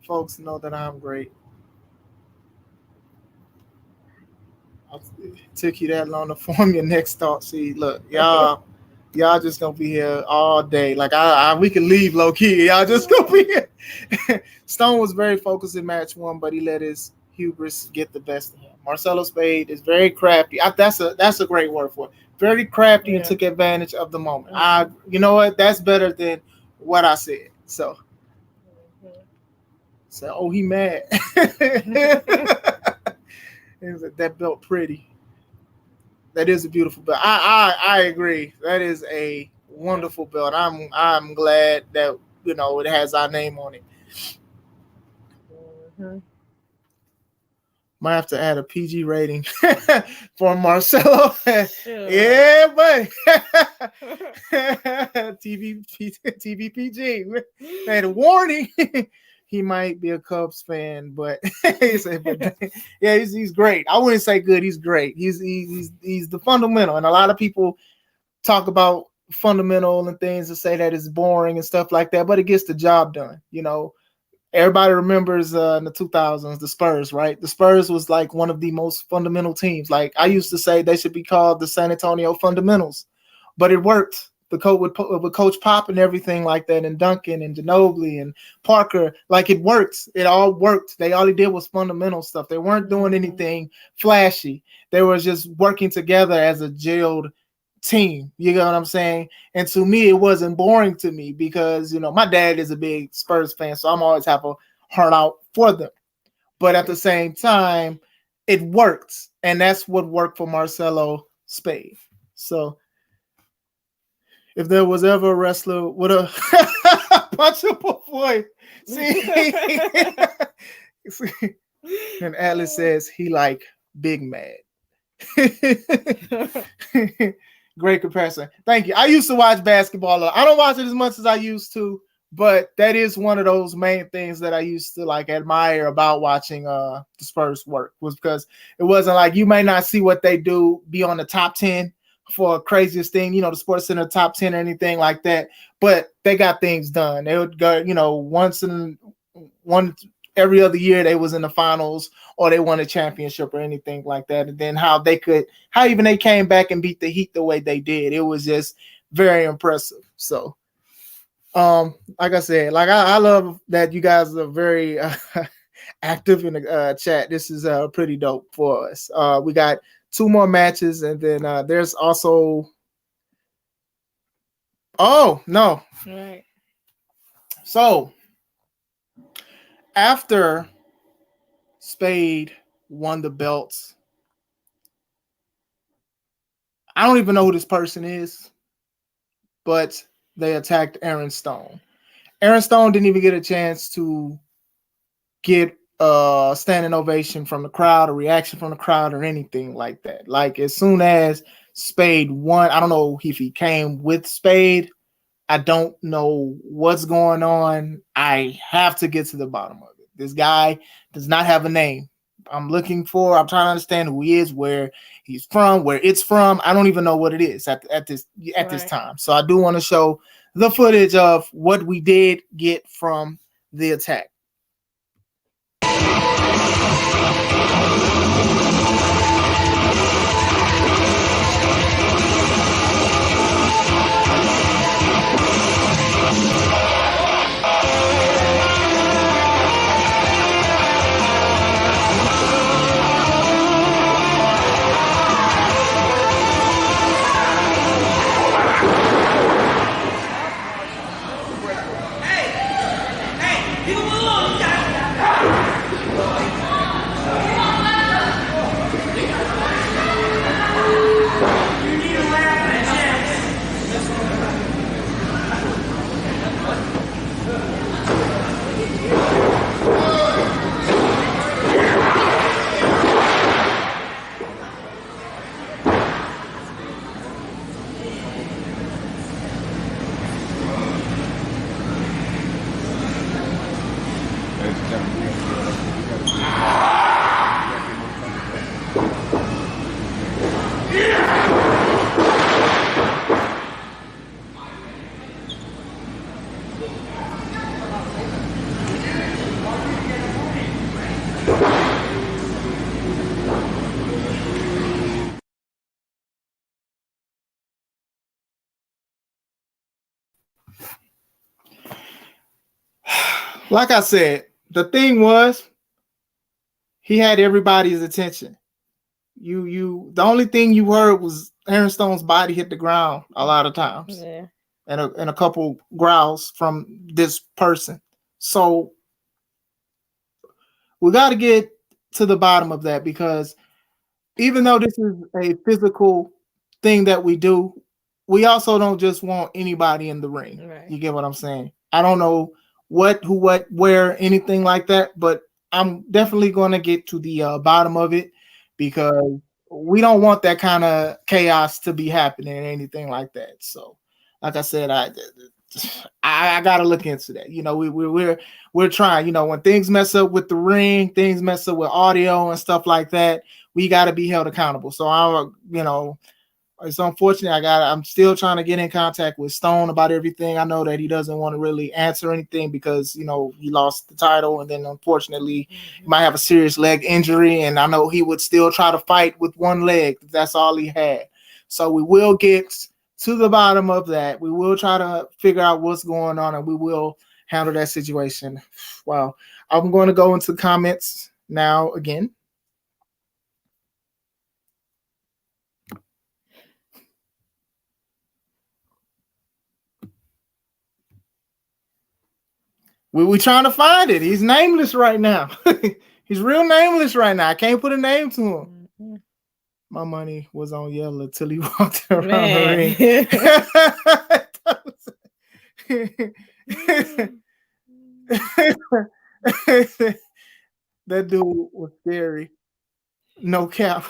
[SPEAKER 2] Folks know that I'm great. It took you that long to form your next thought. See, look, y'all just gonna be here all day. Like we can leave low key. Y'all just gonna be here. Stone was very focused in match one, but he let his hubris get the best of him. Marcelo Spade is very crafty. That's a great word for it. Very crafty and took advantage of the moment. You know what? That's better than what I said. So he mad. That belt pretty. That is a beautiful belt. I agree. That is a wonderful belt. I'm glad that it has our name on it. Might have to add a PG rating for Marcelo. Yeah, buddy. TV PG. And a warning. He might be a Cubs fan, but he's great. I wouldn't say good. He's great. He's the fundamental, and a lot of people talk about fundamental and things and say that it's boring and stuff like that, but it gets the job done. Everybody remembers in the 2000s the Spurs, right? The Spurs was like one of the most fundamental teams. Like I used to say, they should be called the San Antonio Fundamentals, but it worked. The coach with Coach Pop and everything like that, and Duncan and Ginobili and Parker, like it worked. It all worked. They all did was fundamental stuff. They weren't doing anything flashy. They were just working together as a jailed team. You know what I'm saying? And to me, it wasn't boring to me because my dad is a big Spurs fan, so I'm always have a heart out for them. But at the same time, it worked, and that's what worked for Marcelo Spade. So. If there was ever a wrestler with a punchable voice, see, and Atlas says he like Big Mad. Great comparison. Thank you. I used to watch basketball. I don't watch it as much as I used to, but that is one of those main things that I used to admire about watching the Spurs work, was because it wasn't like you may not see what they do be on the top 10 for craziest thing, the Sports Center top 10 or anything like that, but they got things done. They would go, every other year they was in the finals or they won a championship or anything like that. And then how they came back and beat the Heat the way they did. It was just very impressive. So, like I said, I love that you guys are very active in the chat. This is pretty dope for us. We got 2 more matches, and then there's also
[SPEAKER 1] right.
[SPEAKER 2] So after Spade won the belts, I don't even know who this person is, but they attacked Aaron Stone. Aaron Stone didn't even get a chance to get standing ovation from the crowd, a reaction from the crowd, or anything like that. Like as soon as Spade won, I don't know if he came with Spade. I don't know what's going on. I have to get to the bottom of it. This guy does not have a name. I'm trying to understand who he is, where he's from, where it's from. I don't even know what it is at this time. So I do want to show the footage of what we did get from the attack. Like I said, the thing was, he had everybody's attention. The only thing you heard was Aaron Stone's body hit the ground a lot of times, and a couple growls from this person. So we got to get to the bottom of that, because even though this is a physical thing that we do, we also don't just want anybody in the ring. Right. You get what I'm saying? I don't know what, who, what, where, anything like that, but I'm definitely going to get to the bottom of it, because we don't want that kind of chaos to be happening or anything like that. So, like I said, I got to look into that. You know, we're trying. You know, when things mess up with the ring, things mess up with audio and stuff like that, we got to be held accountable. So it's unfortunate. I'm still trying to get in contact with Stone about everything. I know that he doesn't want to really answer anything because, you know, he lost the title, and then unfortunately he might have a serious leg injury. And I know he would still try to fight with one leg. That's all he had. So we will get to the bottom of that. We will try to figure out what's going on, and we will handle that situation. Wow. I'm going to go into comments now again. We're trying to find it. He's nameless right now. He's real nameless right now. I can't put a name to him. Mm-hmm. My money was on Yellow till he walked around the ring. That dude was scary. No cap.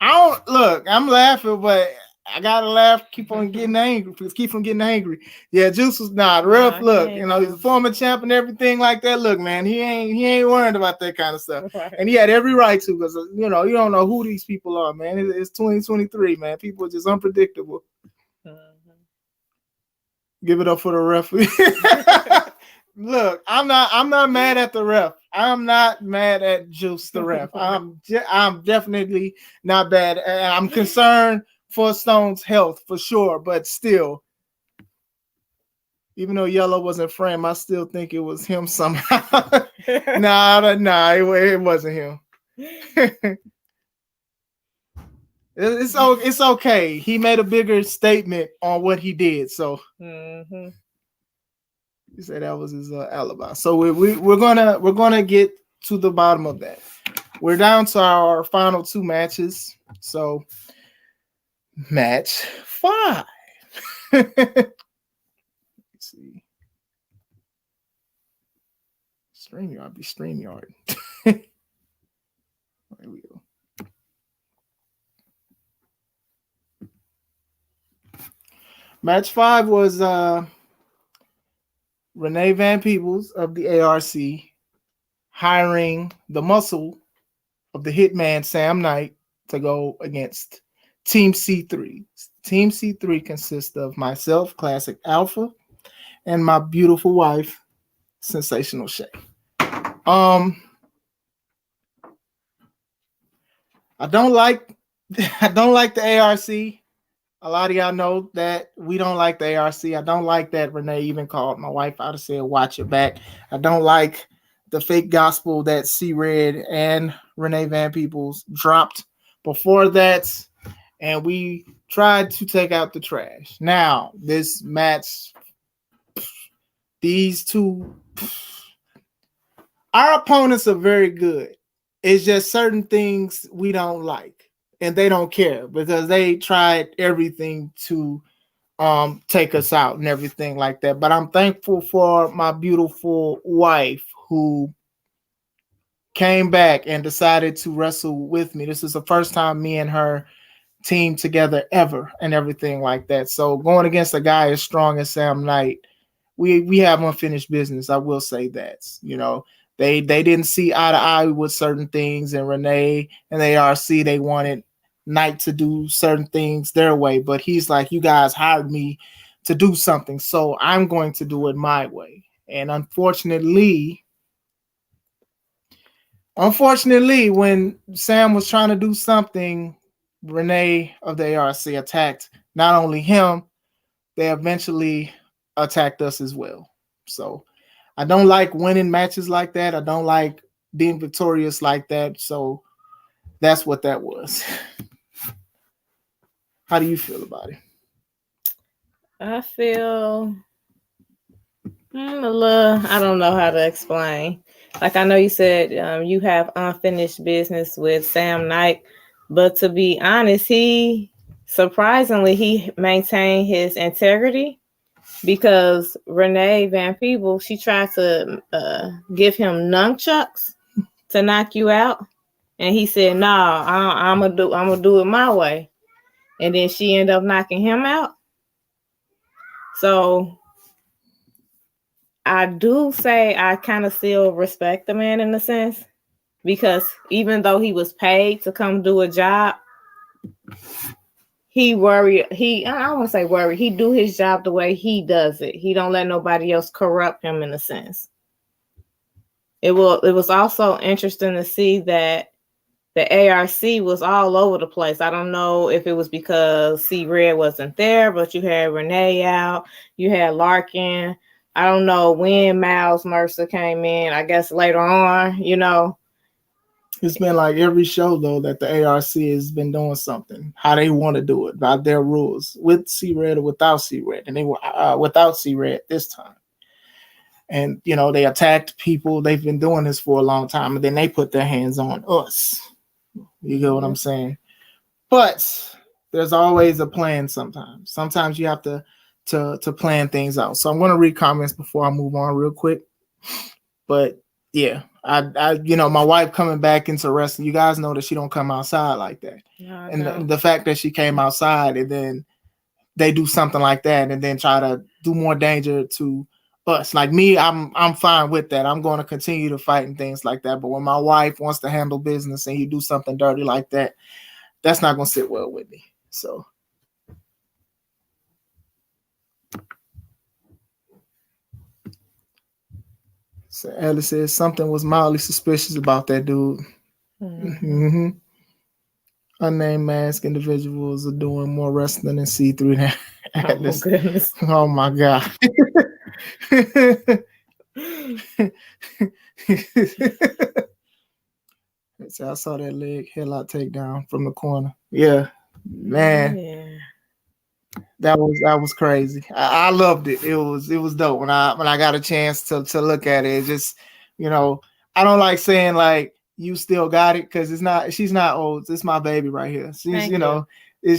[SPEAKER 2] I'm laughing, but I gotta laugh, keep on getting angry, keep from getting angry. Yeah, Juice was rough. Look, you know, he's a former champ and everything like that. Look, man, he ain't worried about that kind of stuff. Right. And he had every right to, because you know, you don't know who these people are, man. It's 2023, man. People are just unpredictable. Mm-hmm. Give it up for the referee. Look, I'm not mad at the ref. I'm not mad at Juice the ref. I'm definitely not bad. I'm concerned for Stone's health for sure, but still, even though Yellow wasn't framed, I still think it was him somehow. Nah, it wasn't him. It's okay. He made a bigger statement on what he did, so he said that was his alibi. So we're gonna get to the bottom of that. We're down to our final two matches. So. Match 5. Let's see. StreamYard. There we go. Match 5 was Renee Van Peebles of the ARC hiring the muscle of the Hitman Sam Knight to go against Team C3. Team C3 consists of myself, Classic Alpha, and my beautiful wife, Sensational Shay. I don't like the ARC. A lot of y'all know that we don't like the ARC. I don't like that Renee even called my wife out and said, watch your back. I don't like the fake gospel that C-Red and Renee Van Peebles dropped before that. And we tried to take out the trash. Now, this match, these two, our opponents are very good. It's just certain things we don't like, and they don't care because they tried everything to take us out and everything like that. But I'm thankful for my beautiful wife who came back and decided to wrestle with me. This is the first time me and her team together ever and everything like that. So going against a guy as strong as Sam Knight, we have unfinished business. I will say that. You know, they didn't see eye to eye with certain things, and Renee and the ARC, they wanted Knight to do certain things their way, but he's like, you guys hired me to do something, so I'm going to do it my way. And unfortunately, when Sam was trying to do something, Renee of the ARC attacked not only him, they eventually attacked us as well. So I don't like winning matches like that. I don't like being victorious like that. So that's what that was. How do you feel about it?
[SPEAKER 1] I feel a little, I don't know how to explain. Like, I know you said you have unfinished business with Sam Knight, but to be honest, he maintained his integrity, because Renee Van Peebles, she tried to give him nunchucks to knock you out, and he said, "No, I'm gonna do it my way," and then she ended up knocking him out. So I do say I kind of still respect the man in a sense, because even though he was paid to come do a job, he worried. I don't want to say worried. He do his job the way he does it. He don't let nobody else corrupt him in a sense. It was also interesting to see that the ARC was all over the place. I don't know if it was because C-Red wasn't there, but you had Renee out, you had Larkin. I don't know when Miles Mercer came in. I guess later on, you know.
[SPEAKER 2] It's been like every show, though, that the ARC has been doing something, how they want to do it, by their rules, with C-Red or without C-Red. And they were without C-Red this time. And, you know, they attacked people. They've been doing this for a long time, and then they put their hands on us. You get what I'm saying? But there's always a plan sometimes. Sometimes you have to plan things out. So I'm going to read comments before I move on real quick. But, yeah. I my wife coming back into wrestling, you guys know that she don't come outside like that. Yeah, and the fact that she came outside and then they do something like that and then try to do more danger to us. Like me, I'm fine with that. I'm going to continue to fight and things like that. But when my wife wants to handle business and you do something dirty like that, that's not going to sit well with me. So. So Alice says something was mildly suspicious about that dude. Mm-hmm. Unnamed mask individuals are doing more wrestling than C3 now. Oh, goodness. Oh my God. So I saw that leg headlock takedown from the corner. Yeah, man. Yeah. That was crazy. I loved it. It was dope when I got a chance to look at it. It just, I don't like saying like you still got it, because she's not old. It's my baby right here. She's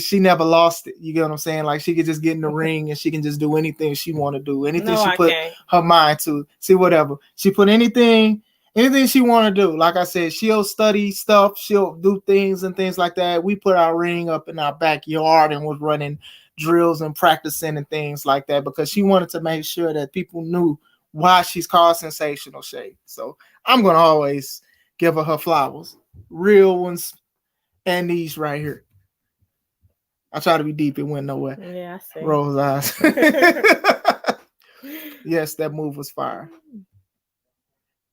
[SPEAKER 2] she never lost it. You get what I'm saying? Like she could just get in the ring and she can just do anything she want to do. Anything she put her mind to. See, whatever. She put anything she want to do. Like I said, she'll study stuff. She'll do things and things like that. We put our ring up in our backyard and was running drills and practicing and things like that, because she wanted to make sure that people knew why she's called Sensational Shay. So I'm going to always give her flowers, real ones, and these right here. I try to be deep. It went nowhere.
[SPEAKER 1] Yeah, I see.
[SPEAKER 2] Rose eyes. Yes, that move was fire.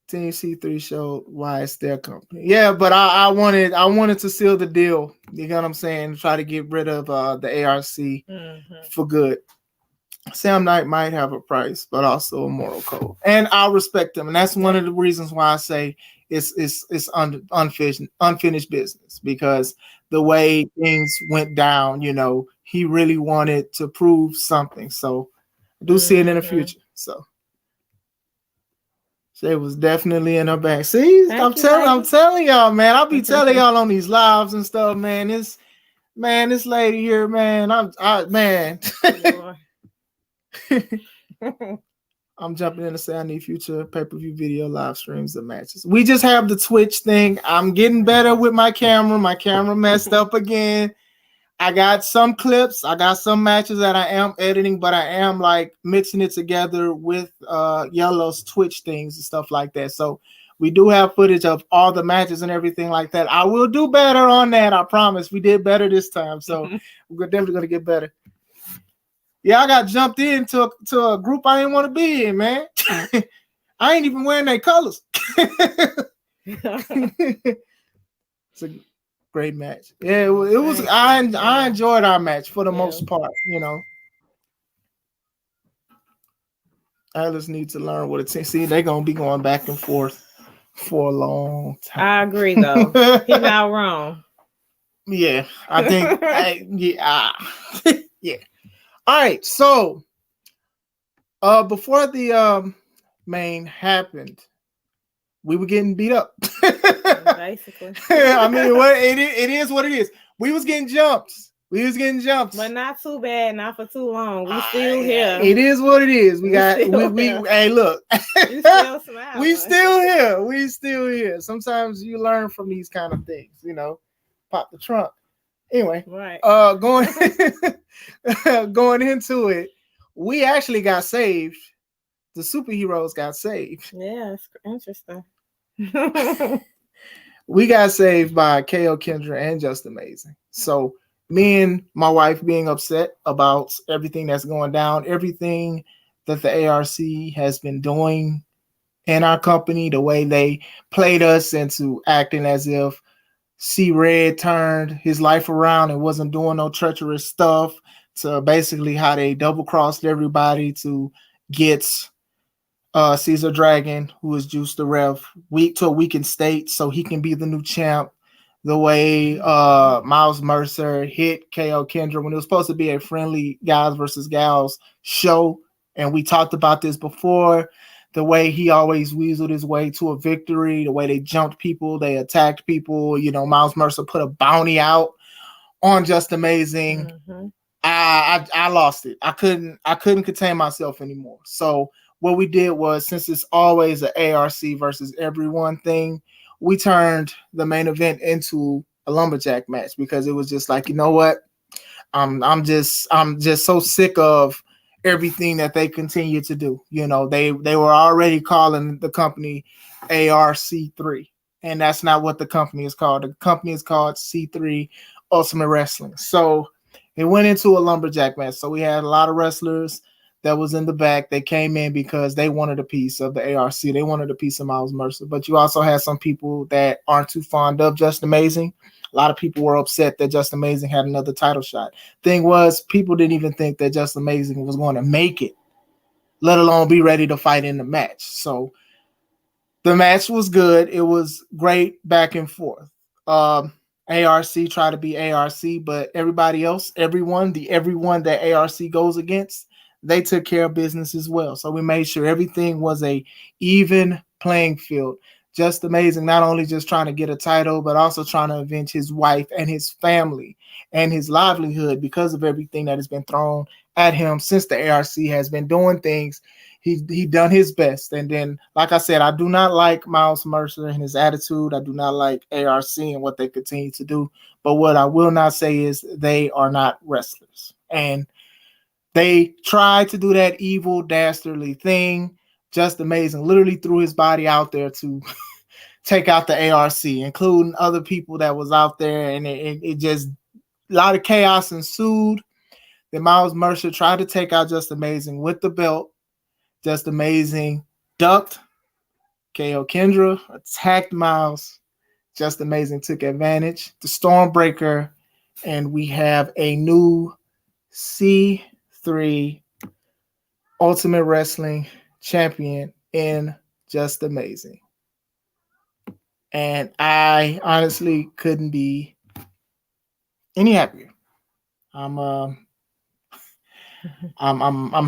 [SPEAKER 2] Team C3 showed why it's their company. Yeah, but I wanted to seal the deal. You know what I'm saying? Try to get rid of the ARC for good. Sam Knight might have a price, but also a moral code, and I'll respect him. And that's one of the reasons why I say it's unfinished business, because the way things went down, you know, he really wanted to prove something. So I do see it in the future. So Shay was definitely in her bag. See, I'm telling y'all, man. I'll be telling y'all on these lives and stuff, man. This lady here, man. Man. I'm jumping in to say I need future pay-per-view video live streams of matches. We just have the Twitch thing. I'm getting better with my camera. My camera messed up again. I got some clips. I got some matches that I am editing, but I am like mixing it together with Yellow's Twitch things and stuff like that. So we do have footage of all the matches and everything like that. I will do better on that. I promise. We did better this time. So we're definitely going to get better. Yeah, I got jumped into a group I didn't want to be in, man. I ain't even wearing their colors. It's a great match. Yeah, it was. I enjoyed our match for the most part. You know, Atlas need to learn what it's. See, they're gonna be going back and forth for a long time.
[SPEAKER 1] I agree, though. He's not wrong.
[SPEAKER 2] Yeah, I think. Yeah. All right, so before the main happened, we were getting beat up.
[SPEAKER 1] Basically.
[SPEAKER 2] I mean, it is what it is. We was getting jumps.
[SPEAKER 1] But not too bad, not for too long. We still here.
[SPEAKER 2] It is what it is. We hey, look.
[SPEAKER 1] You still smile.
[SPEAKER 2] We still here. Sometimes you learn from these kind of things, you know. Pop the trunk. Anyway,
[SPEAKER 1] right.
[SPEAKER 2] Going into it, we actually got saved. The superheroes got saved.
[SPEAKER 1] Yeah, it's interesting.
[SPEAKER 2] We got saved by KO Kendra and Just Amazing. So me and my wife being upset about everything that's going down, everything that the ARC has been doing in our company, the way they played us into acting as if C-Red turned his life around and wasn't doing no treacherous stuff, to basically how they double-crossed everybody to get Caesar Dragon, who is Juice the Rev, to a weakened state so he can be the new champ. The way Miles Mercer hit KO Kendra when it was supposed to be a friendly guys versus gals show, and we talked about this before. The way he always weaseled his way to a victory, the way they jumped people, they attacked people. You know, Miles Mercer put a bounty out on Just Amazing. Mm-hmm. I lost it. I couldn't contain myself anymore. So what we did was, since it's always an ARC versus everyone thing, we turned the main event into a lumberjack match, because it was just like, you know what? I'm just so sick of everything that they continue to do. You know, they were already calling the company ARC3, and that's not what the company is called. The company is called C3 Ultimate Wrestling. So it went into a lumberjack match. So we had a lot of wrestlers that was in the back. They came in because they wanted a piece of the ARC. They wanted a piece of Miles Mercer. But you also had some people that aren't too fond of Just Amazing. A lot of people were upset that Just Amazing had another title shot. Thing was, people didn't even think that Just Amazing was going to make it, let alone be ready to fight in the match. So the match was good. It was great back and forth. ARC tried to be ARC, but everybody else, everyone that ARC goes against, they took care of business as well. So we made sure everything was a even playing field. Just Amazing, not only just trying to get a title, but also trying to avenge his wife and his family and his livelihood because of everything that has been thrown at him since the ARC has been doing things. He done his best. And then, like I said, I do not like Miles Mercer and his attitude. I do not like ARC and what they continue to do. But what I will not say is they are not wrestlers. And they tried to do that evil, dastardly thing. Just Amazing literally threw his body out there to take out the ARC, including other people that was out there, and it just lot of chaos ensued. Then Miles Mercer tried to take out Just Amazing with the belt. Just Amazing ducked. KO Kendra attacked Miles. Just Amazing took advantage. The Stormbreaker, and we have a new C3 Ultimate Wrestling champion in Just Amazing. And I honestly couldn't be any happier. I'm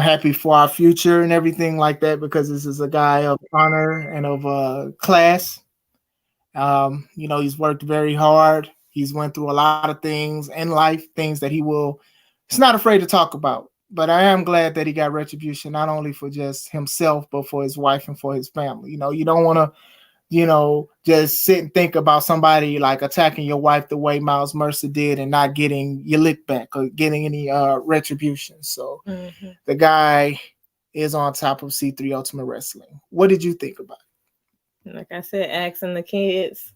[SPEAKER 2] happy for our future and everything like that, because this is a guy of honor and of class. He's worked very hard. He's went through a lot of things in life, things that he's not afraid to talk about. But I am glad that he got retribution, not only for just himself, but for his wife and for his family. You don't want to, just sit and think about somebody like attacking your wife the way Miles Mercer did and not getting your lick back or getting any retribution. So the guy is on top of C3 Ultimate Wrestling. What did you think about it?
[SPEAKER 1] Like I said, asking the kids,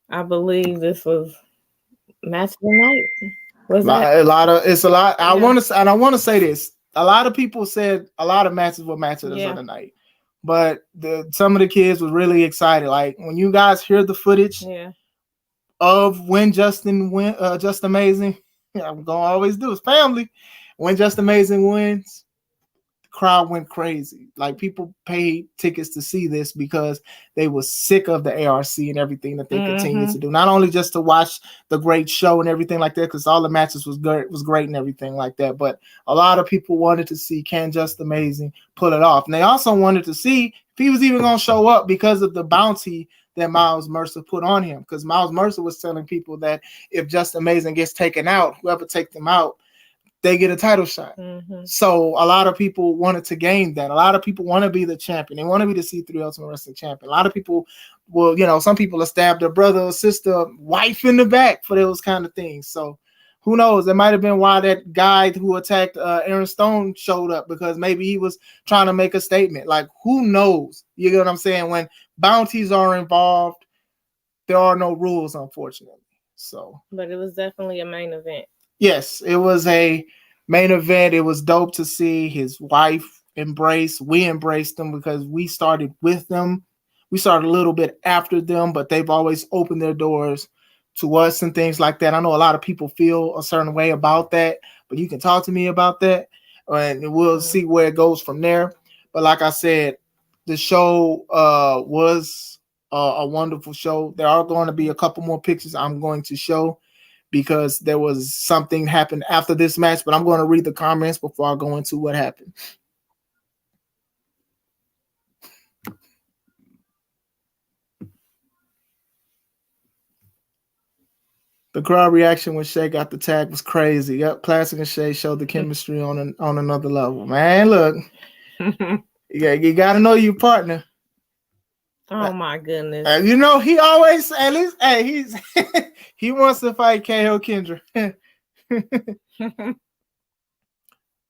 [SPEAKER 1] I believe this was match of the night.
[SPEAKER 2] It's a lot. Yeah. I want to say this. A lot of people said a lot of matches were matches of the night. But some of the kids was really excited. Like when you guys hear the footage of when Just Amazing, I'm gonna always do his family. When Just Amazing wins, the crowd went crazy. Like people paid tickets to see this because they were sick of the ARC and everything that they continue to do. Not only just to watch the great show and everything like that, because all the matches was great and everything like that. But a lot of people wanted to see can Just Amazing pull it off. And they also wanted to see if he was even going to show up because of the bounty that Miles Mercer put on him. Because Miles Mercer was telling people that if Just Amazing gets taken out, whoever takes them out, they get a title shot. So a lot of people wanted to gain that. A lot of people want to be the champion. They want to be the C3 Ultimate Wrestling champion. A lot of people will, some people have stabbed their brother or sister, wife in the back for those kind of things. So who knows? It might have been why that guy who attacked Aaron Stone showed up, because maybe he was trying to make a statement. Like, who knows? You get what I'm saying? When bounties are involved, there are no rules, unfortunately. So,
[SPEAKER 1] but it was definitely a main event.
[SPEAKER 2] Yes, it was a main event. It was dope to see his wife embrace. We embraced them because we started with them. We started a little bit after them, but they've always opened their doors to us and things like that. I know a lot of people feel a certain way about that, but you can talk to me about that and we'll see where it goes from there. But like I said, the show was a wonderful show. There are going to be a couple more pictures I'm going to show, because there was something happened after this match, but I'm going to read the comments before I go into what happened. The crowd reaction when Shay got the tag was crazy. Yep, Classic and Shay showed the chemistry on another level. Man, look, you got to know your partner.
[SPEAKER 1] Oh my goodness!
[SPEAKER 2] He always, at least, he's he wants to fight KO Kendra.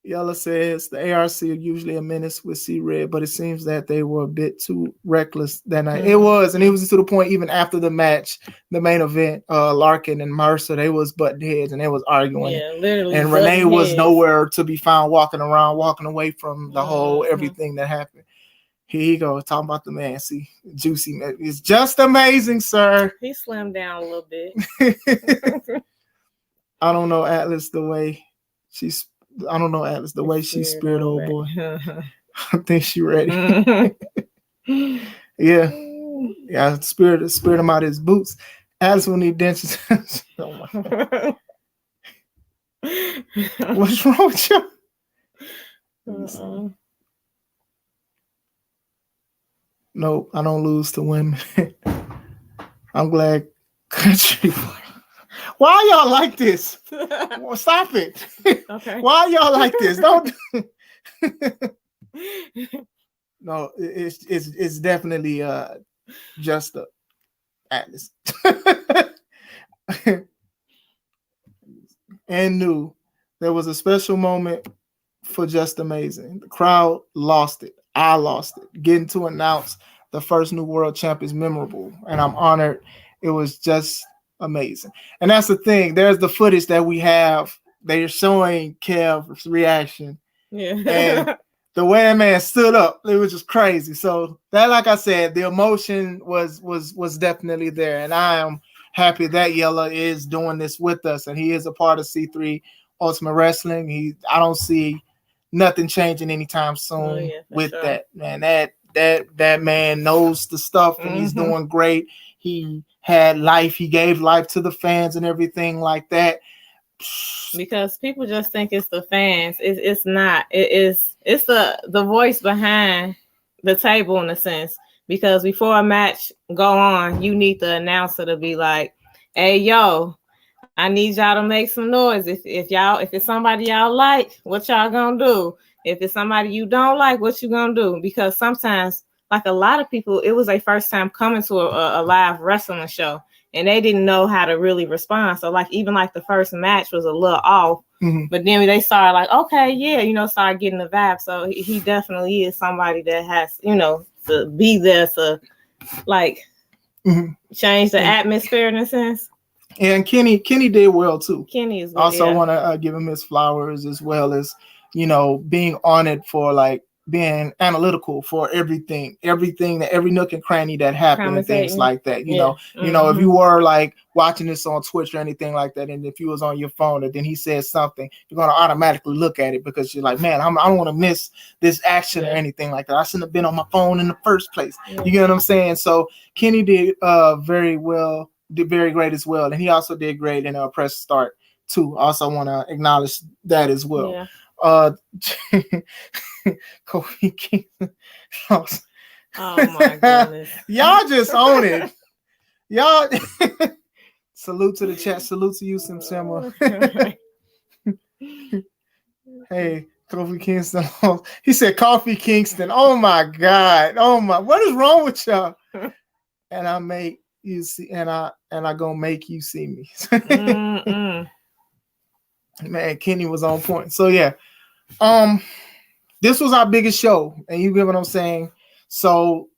[SPEAKER 2] Yella says the ARC are usually a menace with C-Red, but it seems that they were a bit too reckless that night. It was, and it was to the point even after the match, the main event, Larkin and Mercer, they was butting heads and they was arguing.
[SPEAKER 1] Yeah, literally.
[SPEAKER 2] And Renee was nowhere to be found, walking away from the whole everything that happened. Here you go, talking about the man. See, Juicy, it's Just Amazing, sir.
[SPEAKER 1] He slimmed down a little bit.
[SPEAKER 2] I don't know Atlas the way she's. I don't know Atlas the way she spirit, old boy. I think she ready. Yeah. Spirit him out of his boots. Atlas will need dentures. Oh my God. What's wrong with you? No, I don't lose to women. I'm glad country. Why y'all like this? Well, stop it. Okay. Why y'all like this? Don't. No, it's definitely just a Atlas. And new. There was a special moment for Just Amazing. The crowd lost it. I lost it. Getting to announce the first new world champ is memorable, and I'm honored. It was just amazing. And that's the thing. There's the footage that we have. They're showing Kev's reaction.
[SPEAKER 1] Yeah.
[SPEAKER 2] And the way that man stood up, it was just crazy. So that, like I said, the emotion was definitely there. And I am happy that Yella is doing this with us, and he is a part of C3 Ultimate Wrestling. I don't see nothing changing anytime soon with that, man. That man knows the stuff, and he's doing great. He had life. He gave life to the fans and everything like that.
[SPEAKER 1] Because people just think it's the fans. It's not. It's the voice behind the table in a sense. Because before a match go on, you need the announcer to be like, "Hey, yo, I need y'all to make some noise. If it's somebody y'all like, what y'all gonna do? If it's somebody you don't like, what you gonna do?" Because sometimes, like a lot of people, it was their first time coming to a live wrestling show, and they didn't know how to really respond. So like even like the first match was a little off, but then they started like, okay, yeah, start getting the vibe. So he definitely is somebody that has, to be there to like change the atmosphere in a sense.
[SPEAKER 2] And Kenny did well too.
[SPEAKER 1] Kenny is
[SPEAKER 2] also want to give him his flowers, as well as being honored for like being analytical for everything that every nook and cranny that happened and things like that. You know, if you were like watching this on Twitch or anything like that, and if you was on your phone and then he said something, you're gonna automatically look at it because you're like, man, I don't want to miss this action or anything like that. I shouldn't have been on my phone in the first place. You get what I'm saying? So Kenny did very well. Did very great as well, and he also did great in press start too. Also want to acknowledge that as well. Kofi Kingston. Oh
[SPEAKER 1] my goodness!
[SPEAKER 2] Y'all just own it. Y'all salute to the chat. Salute to you, Sim Simma. Hey, Kofi Kingston. He said Kofi Kingston. Oh my God. Oh my. What is wrong with y'all? And I make you see, and I gonna make you see me. Man, Kenny was on point. So yeah, this was our biggest show, and you get what I'm saying. So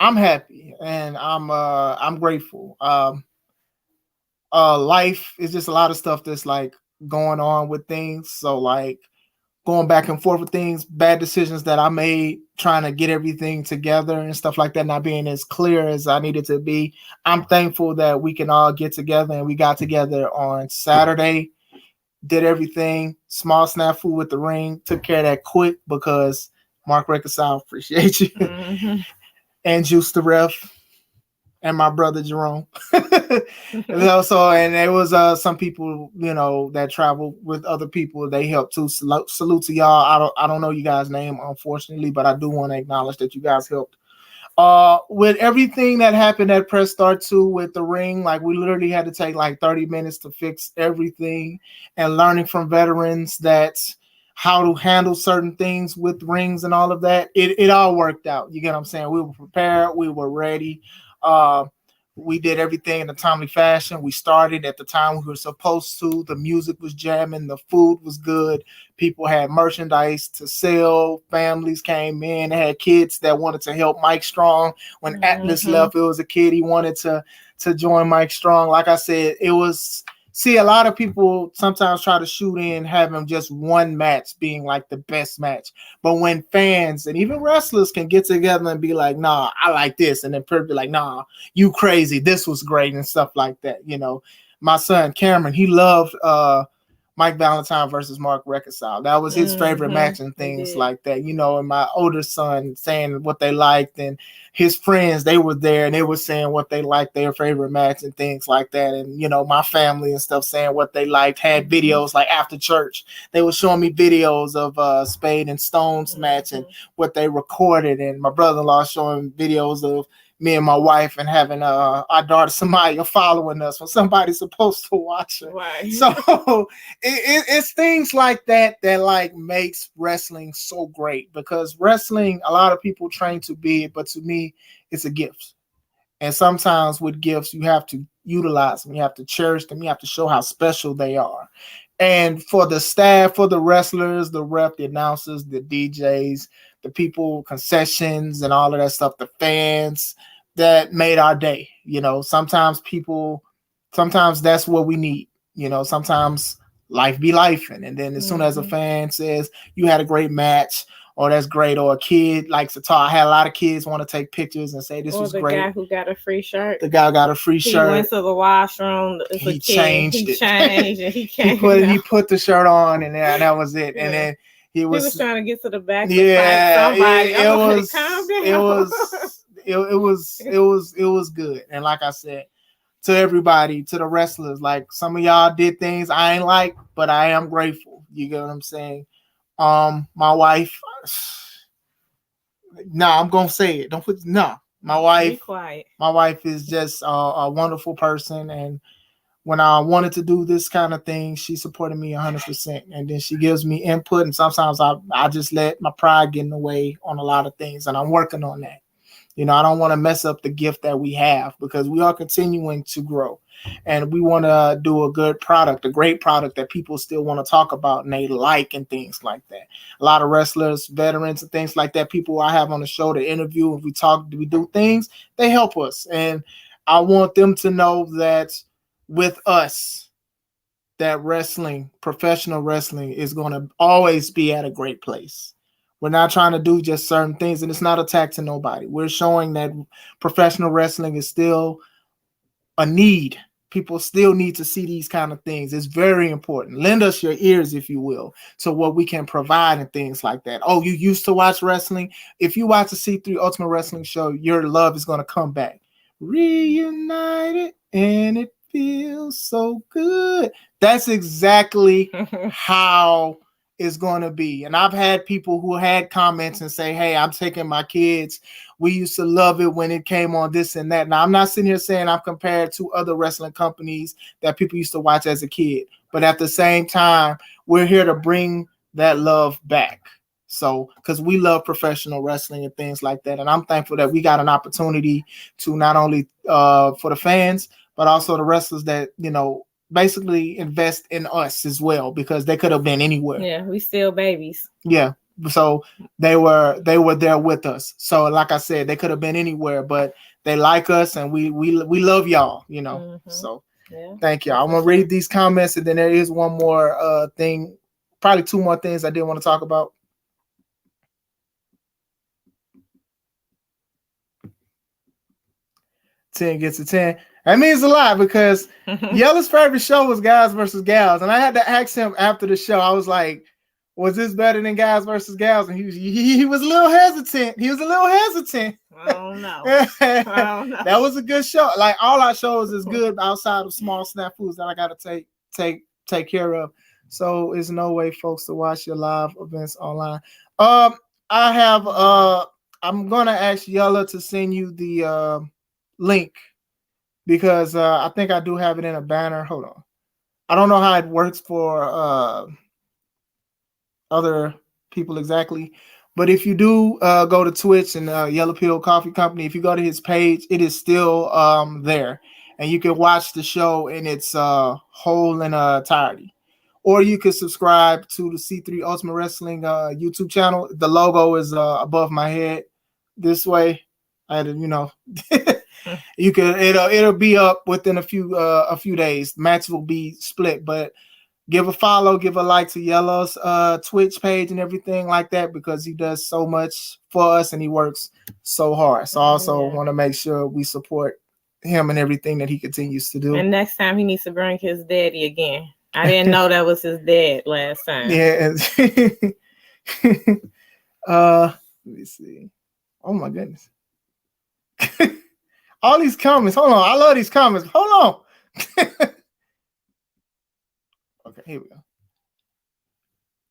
[SPEAKER 2] I'm happy and I'm grateful. Life is just a lot of stuff that's like going on with things. So like going back and forth with things, bad decisions that I made, trying to get everything together and stuff like that, not being as clear as I needed to be. I'm thankful that we can all get together, and we got together on Saturday, did everything, small snafu with the ring, took care of that quick because Mark Reconcile, appreciate you, and Juice the Ref, and my brother Jerome. And also, and there was some people, that traveled with other people. They helped too. Salute to y'all. I don't know you guys' name, unfortunately, but I do want to acknowledge that you guys helped. With everything that happened at Press Start 2 with the ring, like we literally had to take like 30 minutes to fix everything, and learning from veterans that's how to handle certain things with rings and all of that. It all worked out. You get what I'm saying? We were prepared. We were ready. We did everything in a timely fashion. We started at the time we were supposed to. The music was jamming. The food was good. People had merchandise to sell. Families came in. They had kids that wanted to help Mike Strong. When Atlas left, it was a kid. He wanted to join Mike Strong. Like I said, it was... See, a lot of people sometimes try to shoot in having just one match being like the best match. But when fans and even wrestlers can get together and be like, nah, I like this. And then people be like, nah, you crazy. This was great and stuff like that. My son, Cameron, he loved Mike Valentine versus Mark Reconcile. That was his favorite match and things like that. And my older son saying what they liked, and his friends, they were there and they were saying what they liked, their favorite match and things like that. And, my family and stuff saying what they liked, had videos like after church. They were showing me videos of Spade and Stone's match and what they recorded. And my brother-in-law showing videos of me and my wife and having our daughter Samaya following us when somebody's supposed to watch her.
[SPEAKER 1] Right.
[SPEAKER 2] So it's things like that like makes wrestling so great, because wrestling, a lot of people train to be it, but to me, it's a gift. And sometimes with gifts, you have to utilize them. You have to cherish them. You have to show how special they are. And for the staff, for the wrestlers, the ref, the announcers, the DJs, the people, concessions and all of that stuff, the fans, that made our day. Sometimes people sometimes that's what we need. You know, sometimes life be life, and then as soon as a fan says you had a great match, or that's great, or a kid likes to talk. I had a lot of kids want to take pictures and say this was great.
[SPEAKER 1] Or the guy who got a free shirt.
[SPEAKER 2] The guy got a free shirt.
[SPEAKER 1] He went to the washroom.
[SPEAKER 2] He changed it.
[SPEAKER 1] He
[SPEAKER 2] put the shirt on, and that was it. Yeah. And then he was
[SPEAKER 1] trying to get to the back.
[SPEAKER 2] Yeah,
[SPEAKER 1] to find somebody.
[SPEAKER 2] It was good. And like I said, to everybody, to the wrestlers, like some of y'all did things I ain't like, but I am grateful. You get what I'm saying? My wife. I'm gonna say it. My wife.
[SPEAKER 1] Be quiet.
[SPEAKER 2] My wife is just a wonderful person, and when I wanted to do this kind of thing, she supported me 100%. And then she gives me input, and sometimes I just let my pride get in the way on a lot of things, and I'm working on that. You know, I don't want to mess up the gift that we have, because we are continuing to grow, and we want to do a good product, a great product that people still want to talk about and they like, and things like that. A lot of wrestlers, veterans, and things like that, people I have on the show to interview, and we do things, they help us. And I want them to know that with us, that wrestling, professional wrestling, is going to always be at a great place. We're not trying to do just certain things, and it's not attack to nobody. We're showing that professional wrestling is still a need. People still need to see these kind of things. It's very important. Lend us your ears, if you will, to what we can provide and things like that. Oh, you used to watch wrestling? If you watch the C3 Ultimate Wrestling Show, your love is going to come back. Reunited, and it feels so good. That's exactly how it's going to be. And I've had people who had comments and say, hey, I'm taking my kids. We used to love it when it came on this and that. Now, I'm not sitting here saying I'm compared to other wrestling companies that people used to watch as a kid. But at the same time, we're here to bring that love back. So, because we love professional wrestling and things like that. And I'm thankful that we got an opportunity to not only for the fans, but also the wrestlers that, you know, basically invest in us as well, because they could have been anywhere.
[SPEAKER 1] Yeah, we still babies.
[SPEAKER 2] Yeah. So they were there with us. So like I said, they could have been anywhere, but they like us, and we love y'all, you know. Mm-hmm. So thank y'all. I'm gonna read these comments, and then there is one more thing, probably two more things I did want to talk about. $10 gets a 10. That means a lot, because Yella's favorite show was Guys versus Gals, and I had to ask him after the show. I was like, "Was this better than Guys versus Gals?" And he was a little hesitant.
[SPEAKER 1] I don't know.
[SPEAKER 2] That was a good show. Like, all our shows is good outside of small snafus that I got to take care of. So there's no way, folks, to watch your live events online. I'm gonna ask Yella to send you the link, because I think I do have it in a banner. Hold on. I don't know how it works for other people exactly, but if you do go to Twitch and Yellow Pill Coffee Company, if you go to his page, it is still there, and you can watch the show in its whole and entirety. Or you can subscribe to the C3 Ultimate Wrestling YouTube channel. The logo is above my head this way. I had to, you know. You can it'll be up within a few days. Match will be split, but give a follow, give a like to Yellow's Twitch page and everything like that, because he does so much for us and he works so hard. So I also want to make sure we support him and everything that he continues to do.
[SPEAKER 1] And next time he needs to bring his daddy again. I didn't know that was his dad last time.
[SPEAKER 2] Yeah. Let me see. Oh my goodness. All these comments. Hold on. I love these comments. Hold on. Okay, here we go.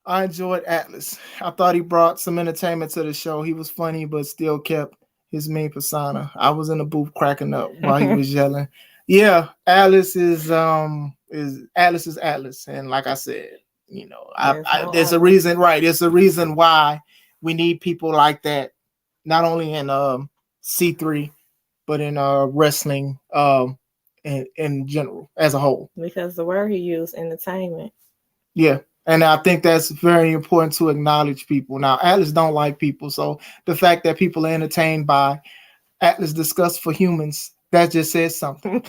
[SPEAKER 2] I enjoyed Atlas. I thought he brought some entertainment to the show. He was funny, but still kept his mean persona. I was in the booth cracking up while he was yelling. Yeah, Atlas is Atlas. And like I said, you know, there's a reason, right? There's a reason why we need people like that, not only in C3, but in wrestling in general as a whole.
[SPEAKER 1] Because the word he used, entertainment.
[SPEAKER 2] Yeah. And I think that's very important to acknowledge people. Now, Atlas don't like people. So the fact that people are entertained by Atlas Disgust for Humans, that just says something.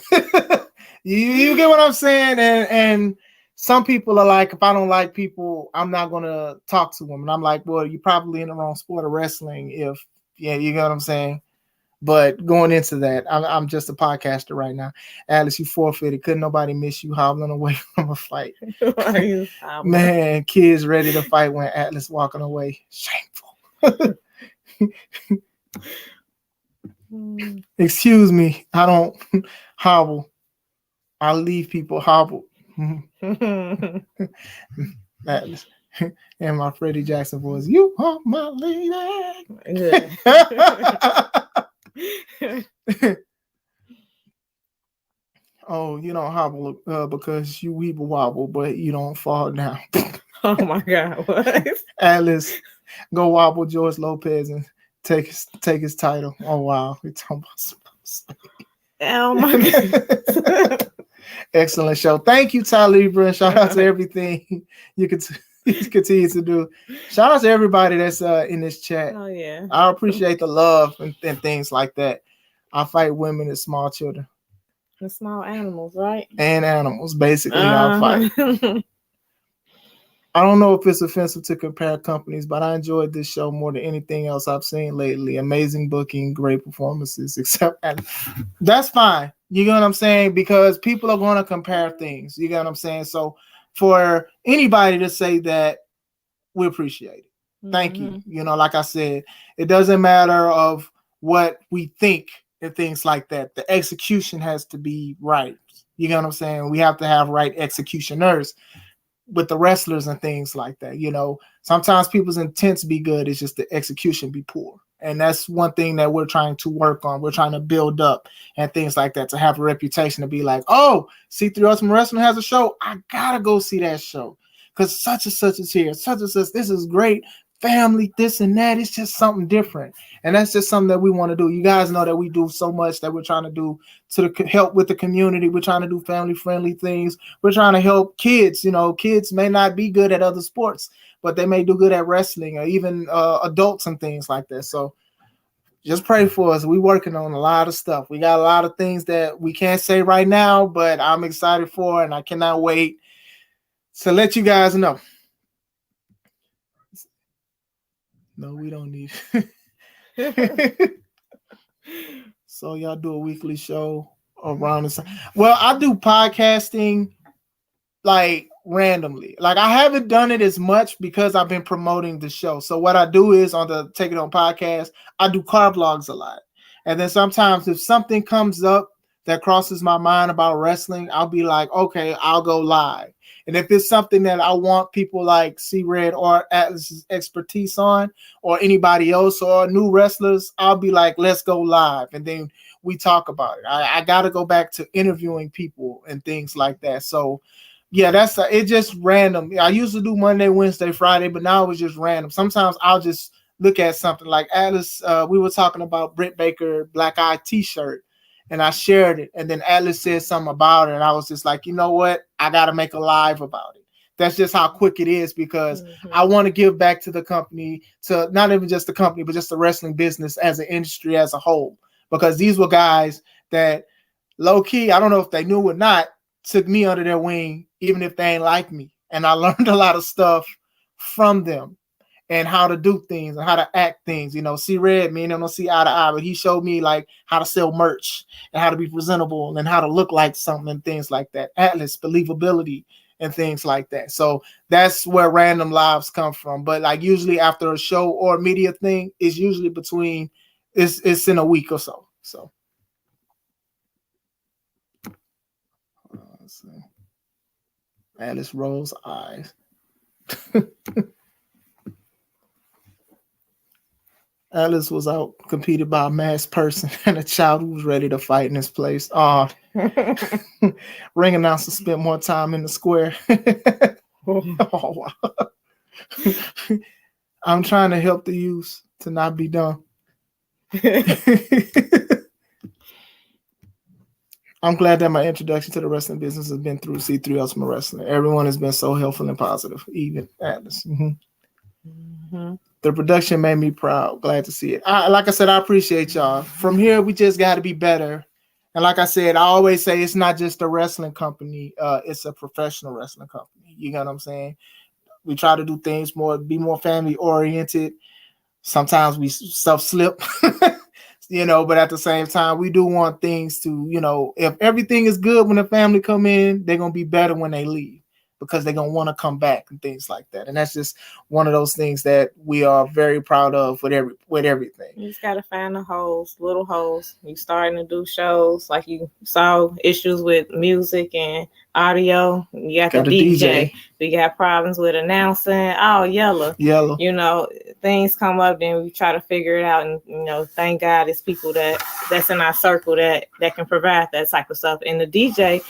[SPEAKER 2] You get what I'm saying? And some people are like, if I don't like people, I'm not gonna talk to them. And I'm like, well, you're probably in the wrong sport of wrestling. You get what I'm saying. But going into that, I'm just a podcaster right now. Atlas, you forfeited. Couldn't nobody miss you hobbling away from a fight? Man, kids ready to fight when Atlas walking away. Shameful. Excuse me, I don't hobble. I leave people hobbled. Atlas. And my Freddie Jackson voice, you are my lady. Oh, you don't hobble because you weeble wobble, but you don't fall down.
[SPEAKER 1] Oh my God! What?
[SPEAKER 2] Atlas, go wobble George Lopez and take his title. Oh wow, we're talking about
[SPEAKER 1] oh my God!
[SPEAKER 2] Excellent show. Thank you, Ty Libra, and shout out to everything you continue to do. Shout out to everybody that's in this chat.
[SPEAKER 1] Oh yeah,
[SPEAKER 2] I appreciate the love and things like that. I fight women and small children.
[SPEAKER 1] The small animals, right?
[SPEAKER 2] And animals, basically. I fight. I don't know if it's offensive to compare companies, but I enjoyed this show more than anything else I've seen lately. Amazing booking, great performances, except that's fine. You get what I'm saying? Because people are going to compare things. You get what I'm saying? So for anybody to say that, we appreciate it. Thank you. You know, like I said, it doesn't matter of what we think and things like that. The execution has to be right. You know what I'm saying? We have to have right executioners with the wrestlers and things like that. You know, sometimes people's intents be good. It's just the execution be poor. And that's one thing that we're trying to work on. We're trying to build up and things like that to have a reputation to be like, oh, C3 Ultimate Wrestling has a show. I gotta go see that show because such and such is here. Such and such. This is great. Family, this and that. It's just something different. And that's just something that we want to do. You guys know that we do so much that we're trying to do to help with the community. We're trying to do family-friendly things. We're trying to help kids. You know, kids may not be good at other sports, but they may do good at wrestling or even adults and things like that. So just pray for us. We're working on a lot of stuff. We got a lot of things that we can't say right now, but I'm excited for, and I cannot wait to let you guys know. No, we don't need it. So y'all do a weekly show around the time. Well, I do podcasting like randomly. Like I haven't done it as much because I've been promoting the show. So what I do is on the Take It On podcast, I do car vlogs a lot. And then sometimes if something comes up that crosses my mind about wrestling, I'll be like, okay, I'll go live. And if it's something that I want people like C-Red or Atlas's expertise on, or anybody else or new wrestlers, I'll be like, let's go live. And then we talk about it. I got to go back to interviewing people and things like that. So yeah, that's it's just random. I used to do Monday, Wednesday, Friday, but now it's just random. Sometimes I'll just look at something like Atlas. We were talking about Britt Baker Black Eye T-shirt. And I shared it, and then Atlas said something about it, and I was just like, you know what? I got to make a live about it. That's just how quick it is because I want to give back to the company, to not even just the company, but just the wrestling business as an industry as a whole. Because these were guys that low-key, I don't know if they knew or not, took me under their wing, even if they ain't like me. And I learned a lot of stuff from them. And how to do things and how to act things. You know, C-Red, me and him don't see eye to eye, but he showed me like how to sell merch and how to be presentable and how to look like something and things like that. Atlas, believability and things like that. So that's where random lives come from. But like usually after a show or media thing, it's usually between it's in a week or so. So let's see. Atlas rolls eyes. Atlas was out competed by a masked person and a child who was ready to fight in his place. Oh, ring announcer spent more time in the square. Oh, wow. I'm trying to help the youth to not be dumb. I'm glad that my introduction to the wrestling business has been through C3 Ultimate Wrestling. Everyone has been so helpful and positive, even Atlas. The production made me proud. Glad to see it. Like I said, I appreciate y'all. From here, we just got to be better And like I said, I always say it's not just a wrestling company, it's a professional wrestling company. You know what I'm saying? We try to do things be more family oriented. Sometimes we stuff slip, but at the same time, we do want things to, if everything is good when the family come in, they're going to be better when they leave because they're going to want to come back and things like that. And that's just one of those things that we are very proud of with everything.
[SPEAKER 1] You just got to find the holes, little holes. You starting to do shows like you saw issues with music and audio. You got the DJ. We got problems with announcing. Oh, yellow. Things come up, then we try to figure it out. And, thank God it's people that's in our circle that can provide that type of stuff. And the DJ,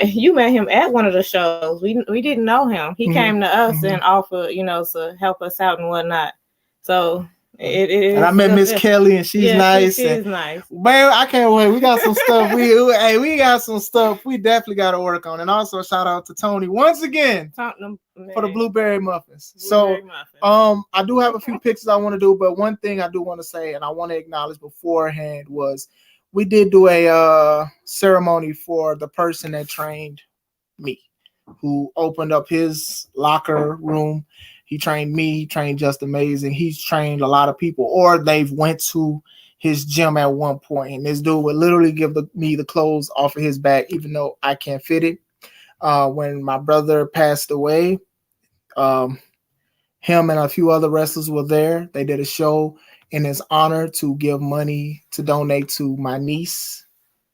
[SPEAKER 1] you met him at one of the shows. We didn't know him. He came to us and offered, to help us out and whatnot. So it is. And
[SPEAKER 2] I met Miss Kelly, and she's nice.
[SPEAKER 1] She's nice.
[SPEAKER 2] Man, I can't wait. We got some stuff. We got some stuff. We definitely got to work on. And also shout out to Tony once again for the blueberry muffins. I do have a few pictures I want to do, but one thing I do want to say, and I want to acknowledge beforehand, was we did do a ceremony for the person that trained me, who opened up his locker room. He trained me, he trained Just Amazing. He's trained a lot of people, or they've went to his gym at one point. And this dude would literally give me the clothes off of his back, even though I can't fit it. When my brother passed away, him and a few other wrestlers were there. They did a show in his honor to give money to donate to my niece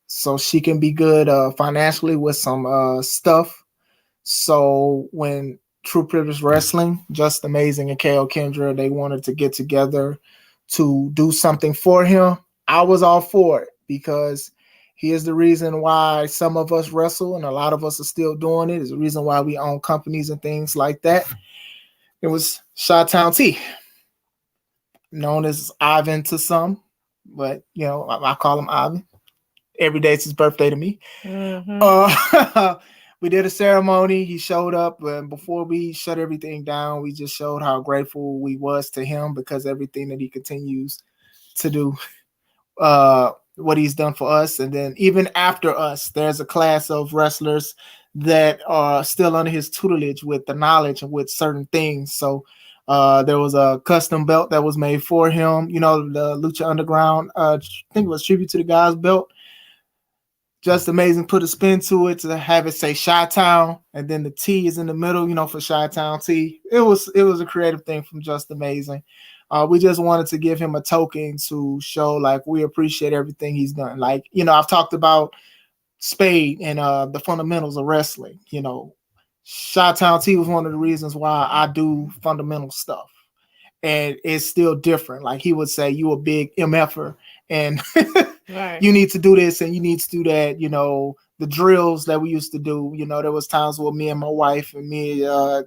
[SPEAKER 2] so she can be good financially with some stuff. So when True Privilege Wrestling, Just Amazing, and KO Kendra, they wanted to get together to do something for him, I was all for it because he is the reason why some of us wrestle and a lot of us are still doing it. It's the reason why we own companies and things like that. It was Chi-Town T, known as Ivan to some, but I call him Ivan. Every day it's his birthday to me. We did a ceremony. He showed up, and before we shut everything down, we just showed how grateful we was to him because everything that he continues to do, what he's done for us. And then even after us, there's a class of wrestlers that are still under his tutelage with the knowledge and with certain things. So there was a custom belt that was made for him. The Lucha Underground, I think it was Tribute to the Gods belt. Just Amazing put a spin to it to have it say Chi-Town, and then the T is in the middle, for Chi-Town T. It was a creative thing from Just Amazing. We just wanted to give him a token to show we appreciate everything he's done. I've talked about Spade and the fundamentals of wrestling. Chi-Town T was one of the reasons why I do fundamental stuff, and it's still different. He would say, "You a big MFer." And right. You need to do this and you need to do that. The drills that we used to do, there was times where me and my wife and me, KO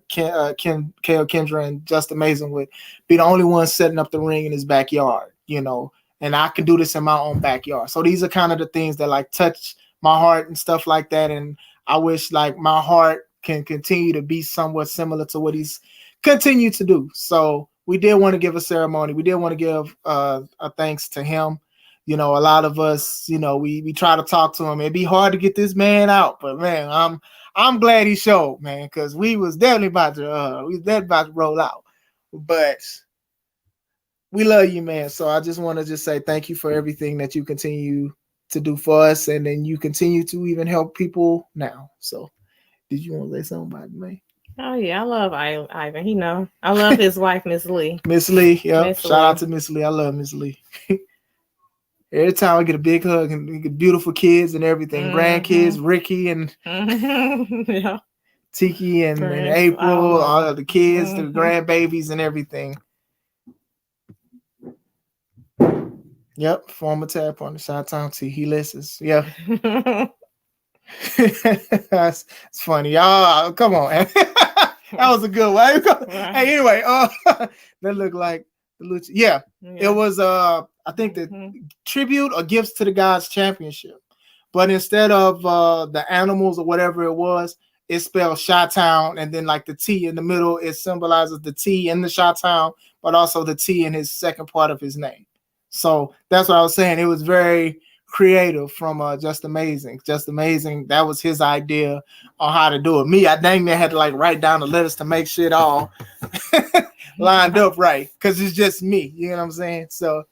[SPEAKER 2] Kendra and Just Amazing would be the only ones setting up the ring in his backyard, and I can do this in my own backyard. So these are kind of the things that touch my heart and stuff like that. And I wish my heart can continue to be somewhat similar to what he's continued to do. So we did want to give a ceremony. We did want to give a thanks to him. A lot of us, we try to talk to him. It'd be hard to get this man out, but man, I'm glad he showed, man, because we was definitely about to roll out. But we love you, man. So I just want to say thank you for everything that you continue to do for us, and then you continue to even help people now. So, did you want to say something about it, man?
[SPEAKER 1] Oh yeah, I love Ivan. He know I love his wife, Miss Lee.
[SPEAKER 2] Miss Lee, yeah. Shout out to Miss Lee. I love Miss Lee. Every time I get a big hug and we get beautiful kids and everything, grandkids, Ricky and
[SPEAKER 1] yeah.
[SPEAKER 2] Tiki and April, all of the kids, the grandbabies and everything. Yep, former tap on the Chi-Town T. He listens. Yeah. It's funny. Y'all, come on. That was a good one. Hey, anyway, that looked like the Lucha. Yeah, it was I think the tribute or gifts to the Gods championship. But instead of the animals or whatever it was, it spelled Chi-Town, and then the T in the middle, it symbolizes the T in the Chi-Town, but also the T in his second part of his name. So that's what I was saying. It was very creative from Just Amazing. Just Amazing, that was his idea on how to do it. Me, I dang near had to like write down the letters to make shit all lined up right, because it's just me. You know what I'm saying? So,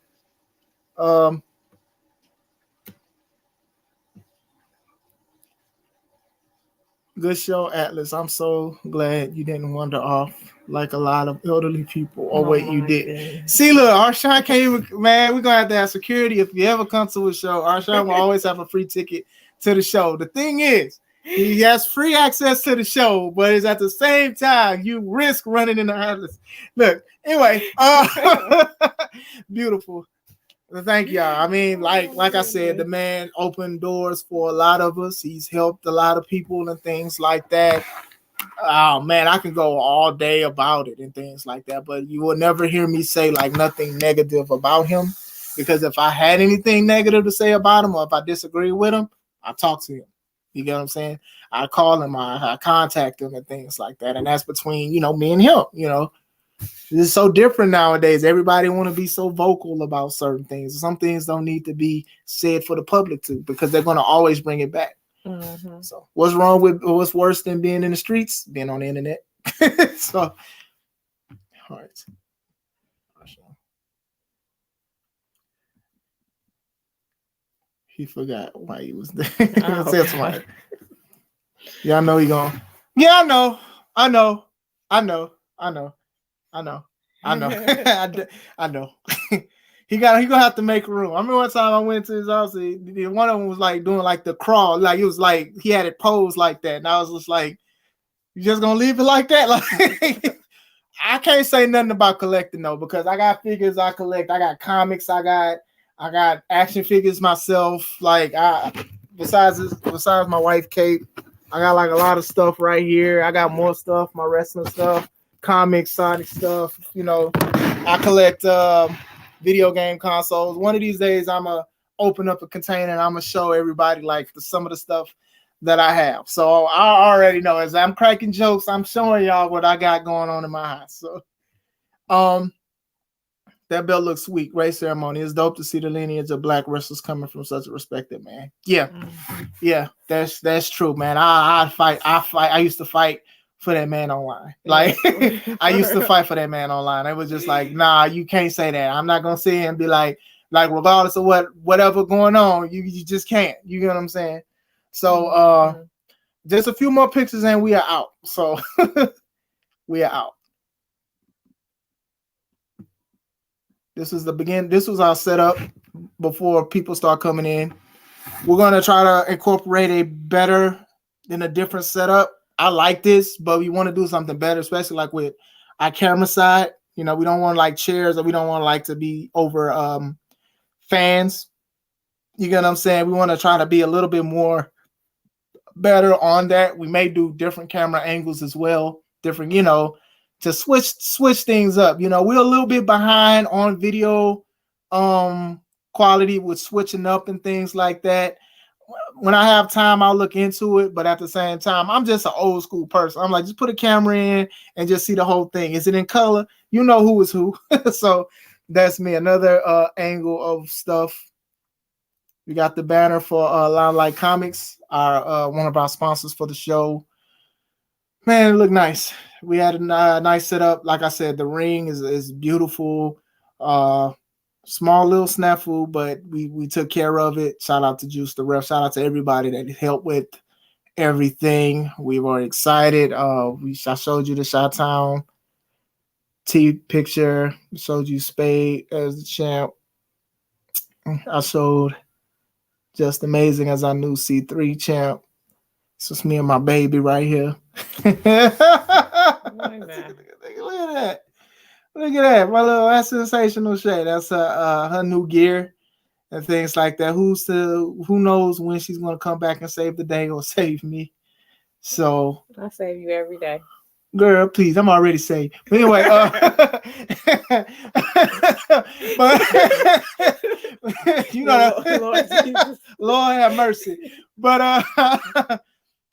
[SPEAKER 2] good show, Atlas. I'm so glad you didn't wander off like a lot of elderly people. Oh, wait, you did.
[SPEAKER 1] Goodness.
[SPEAKER 2] See, look, Arshawn can't even, man, we're going to have security. If you ever come to a show, Arshawn will always have a free ticket to the show. The thing is, he has free access to the show, but it's at the same time, you risk running into Atlas. Look, anyway, beautiful. Thank y'all. I mean, like I said, the man opened doors for a lot of us. He's helped a lot of people and things like that. Oh man, I can go all day about it and things like that, but you will never hear me say like nothing negative about him, because if I had anything negative to say about him or if I disagree with him, I talk to him. You get what I'm saying? I call him, I contact him and things like that, and that's between, you know, me and him. You know, it's so different nowadays. Everybody want to be so vocal about certain things. Some things don't need to be said for the public to, because they're going to always bring it back. Mm-hmm. So what's what's worse than being in the streets? Being on the internet. So, all right. He forgot why he was there. Oh. Yeah, I know he going. Yeah, I know. I know. He gonna have to make room. I remember one time I went to his house. One of them was like doing like the crawl, like it was like he had it posed like that, and I was just like, "You just gonna leave it like that?" Like, I can't say nothing about collecting though, because I got figures I collect. I got comics. I got action figures myself. Like, besides my wife Kate, I got like a lot of stuff right here. I got more stuff, my wrestling stuff, comics, Sonic stuff. You know, I collect video game consoles. One of these days, I'm gonna open up a container and I'm gonna show everybody like some of the stuff that I have. So I already know, as I'm cracking jokes, I'm showing y'all what I got going on in my house. So, that belt looks sweet. Great ceremony. It's dope to see the lineage of black wrestlers coming from such a respected man. Yeah, that's true, man. I fight. I used to fight for that man online. Like, I used to fight for that man online. It was just like, nah, you can't say that. I'm not gonna sit here and be like regardless of whatever going on, you just can't. You get what I'm saying? So just a few more pictures and we are out. So we are out. This is the beginning. This was our setup before people start coming in. We're gonna try to incorporate a different setup. I like this, but we want to do something better, especially like with our camera side. You know, we don't want like chairs, or we don't want like to be over fans. You get what I'm saying? We want to try to be a little bit more better on that. We may do different camera angles as well, different, you know, to switch things up. You know, we're a little bit behind on video quality with switching up and things like that. When I have time, I'll look into it, but at the same time, I'm just an old school person. I'm like, just put a camera in and just see the whole thing. Is it in color? You know who is who. So that's me. Another angle of stuff. We got the banner for Limelight Comics, our one of our sponsors for the show. Man, it looked nice. We had a nice setup. Like I said, the ring is beautiful. Small little snafu, but we took care of it. Shout out to Juice the Ref. Shout out to everybody that helped with everything. We were excited. I showed you the Chi-Town T picture. I showed you Spade as the champ. I showed Just Amazing as our new C3 champ. This is me and my baby right here. Look at that. Look at that. My little, that's sensational shade. That's her new gear and things like that. Who knows when she's gonna come back and save the day or save me. So
[SPEAKER 1] I save you every day.
[SPEAKER 2] Girl, please, I'm already saved. But anyway, but you know, Lord have mercy. But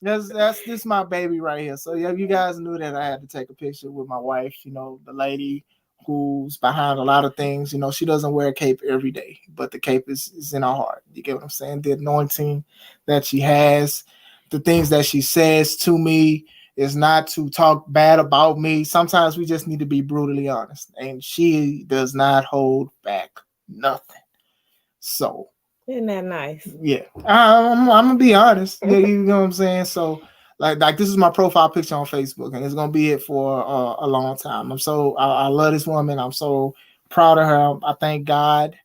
[SPEAKER 2] that's this my baby right here. So yeah, you guys knew that I had to take a picture with my wife, you know, the lady who's behind a lot of things. You know, she doesn't wear a cape every day, but the cape is in her heart. You get what I'm saying? The anointing that she has, the things that she says to me is not to talk bad about me. Sometimes we just need to be brutally honest, and she does not hold back nothing. So,
[SPEAKER 1] isn't that nice?
[SPEAKER 2] Yeah, I'm gonna be honest. Yeah, you know what I'm saying. So, like this is my profile picture on Facebook, and it's gonna be it for a long time. I love this woman. I'm so proud of her. I thank God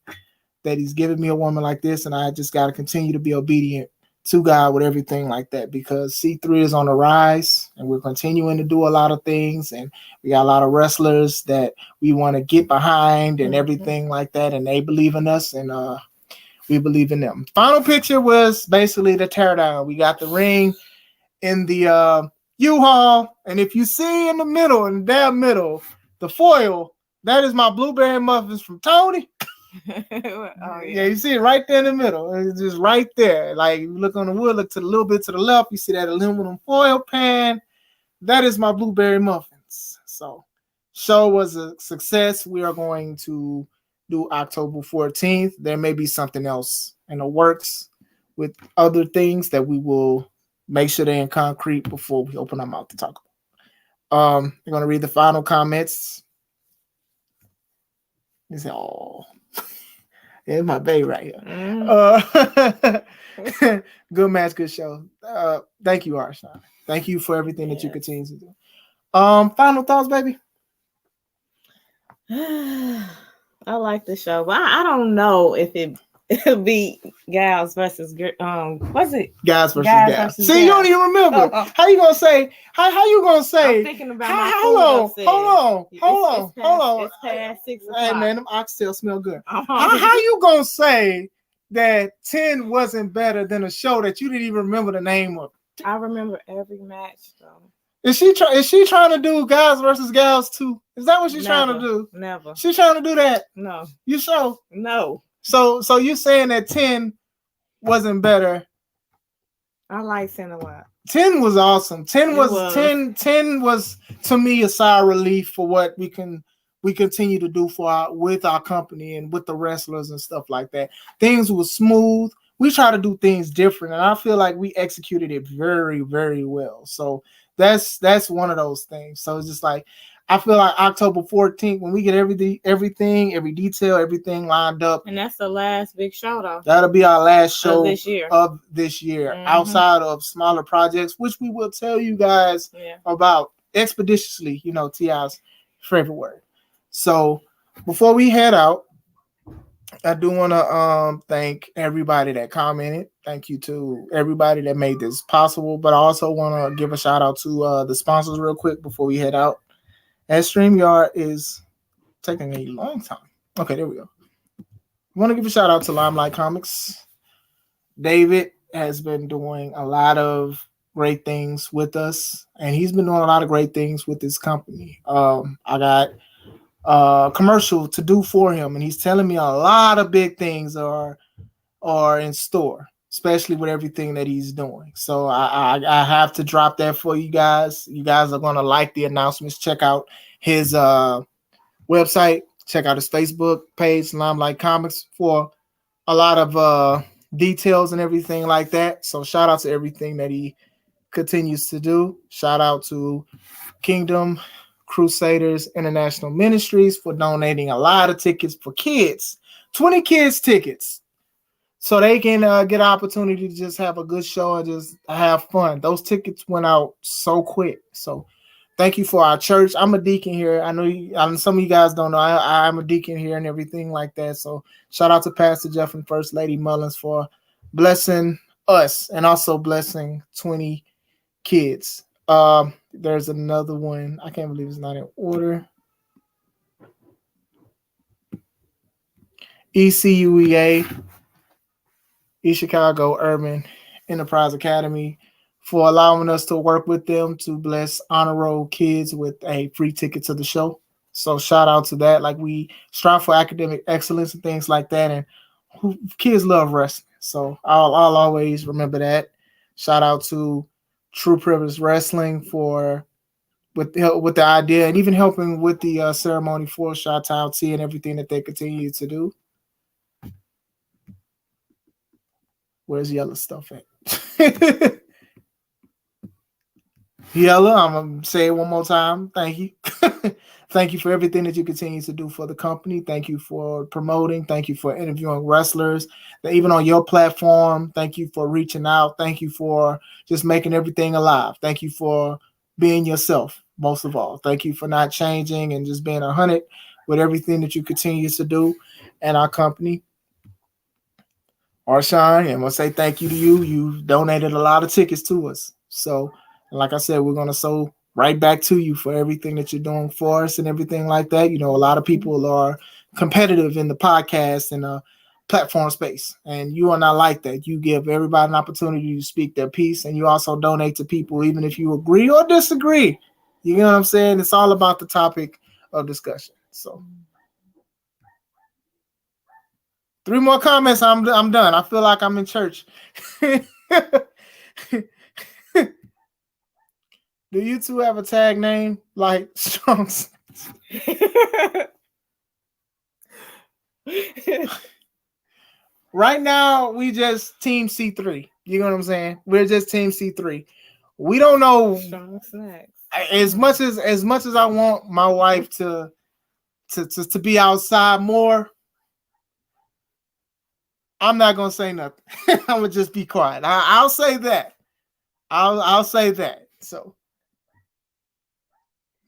[SPEAKER 2] that He's given me a woman like this, and I just got to continue to be obedient to God with everything like that, because C3 is on the rise, and we're continuing to do a lot of things, and we got a lot of wrestlers that we want to get behind and everything like that, and they believe in us, and we believe in them. Final picture was basically the teardown. We got the ring in the U-Haul, and if you see in the middle, in the damn middle, the foil, that is my blueberry muffins from Tony. Yeah, you see it right there in the middle. It's just right there. Like, you look on the wood, look to the little bit to the left, you see that aluminum foil pan. That is my blueberry muffins. So, show was a success. We are going to do October 14th. There may be something else in the works with other things that we will make sure they're in concrete before we open our mouth to talk about. I'm going to read the final comments. You say, oh, it's my baby right here. Good match, good show. Thank you, Arshawn. Thank you for everything that you continue to do. Final thoughts, baby?
[SPEAKER 1] I like the show, but I don't know if it'll be gals versus what's it?
[SPEAKER 2] Guys versus gals. See, gals. You don't even remember. How you gonna say? How you gonna say?
[SPEAKER 1] I'm thinking about my
[SPEAKER 2] hold on.
[SPEAKER 1] It's past 6 o'clock.
[SPEAKER 2] Hey man, them oxtails smell good. How you gonna say that 10 wasn't better than a show that you didn't even remember the name of?
[SPEAKER 1] I remember every match though.
[SPEAKER 2] Is she trying to do guys versus gals too? Is that what she's trying to do?
[SPEAKER 1] Never.
[SPEAKER 2] She's trying to do that?
[SPEAKER 1] No.
[SPEAKER 2] You sure?
[SPEAKER 1] No.
[SPEAKER 2] So you saying that 10 wasn't better?
[SPEAKER 1] I like Cinderella.
[SPEAKER 2] 10 was awesome. 10 was to me a sigh of relief for what we continue to do with our company and with the wrestlers and stuff like that. Things were smooth. We try to do things different, and I feel like we executed it very, very well. So that's one of those things. So it's just like, I feel like October 14th, when we get everything, every detail, everything lined up.
[SPEAKER 1] And that's the last big show, though.
[SPEAKER 2] That'll be our last show
[SPEAKER 1] of this year.
[SPEAKER 2] Mm-hmm. Outside of smaller projects, which we will tell you guys about expeditiously, T.I.'s favorite word. So before we head out, I do want to thank everybody that commented. Thank you to everybody that made this possible. But I also want to give a shout out to the sponsors real quick before we head out. As StreamYard is taking a long time. Okay, there we go. I want to give a shout out to Limelight Comics. David has been doing a lot of great things with us, and he's been doing a lot of great things with his company. I got a commercial to do for him, and he's telling me a lot of big things are in store, especially with everything that he's doing. So I have to drop that for you guys. You guys are going to like the announcements. Check out his website. Check out his Facebook page, Limelight Comics, for a lot of details and everything like that. So shout out to everything that he continues to do. Shout out to Kingdom Crusaders International Ministries for donating a lot of tickets for kids, 20 kids tickets, so they can get an opportunity to just have a good show and just have fun. Those tickets went out so quick. So thank you for our church. I'm a deacon here. I know some of you guys don't know. I'm a deacon here and everything like that. So shout out to Pastor Jeff and First Lady Mullins for blessing us and also blessing 20 kids. There's another one. I can't believe it's not in order. ECUEA, East Chicago Urban Enterprise Academy, for allowing us to work with them to bless honor roll kids with a free ticket to the show. So shout out to that. Like, we strive for academic excellence and things like that, and kids love wrestling. So I'll always remember that. Shout out to True Privilege Wrestling for with the idea, and even helping with the ceremony for Chi-Town Tea and everything that they continue to do. Where's Yella stuff at? Yella, I'm gonna say it one more time. Thank you. Thank you for everything that you continue to do for the company. Thank you for promoting. Thank you for interviewing wrestlers, even on your platform. Thank you for reaching out. Thank you for just making everything alive. Thank you for being yourself, most of all. Thank you for not changing and just being 100 with everything that you continue to do in our company. Arshawn, I'm going to say thank you to you. You've donated a lot of tickets to us. So, like I said, we're going to sow right back to you for everything that you're doing for us and everything like that. You know, a lot of people are competitive in the podcast and platform space, and you are not like that. You give everybody an opportunity to speak their piece, and you also donate to people, even if you agree or disagree. You know what I'm saying? It's all about the topic of discussion. So 3 more comments. I'm done. I feel like I'm in church. Do you two have a tag name like Strong? Right now, we just Team C3. You know what I'm saying? We're just Team C3. We don't know.
[SPEAKER 1] Strong snacks.
[SPEAKER 2] As much as I want my wife to be outside more, I'm not gonna say nothing. I'm gonna just be quiet. I'll say that. I'll say that. So.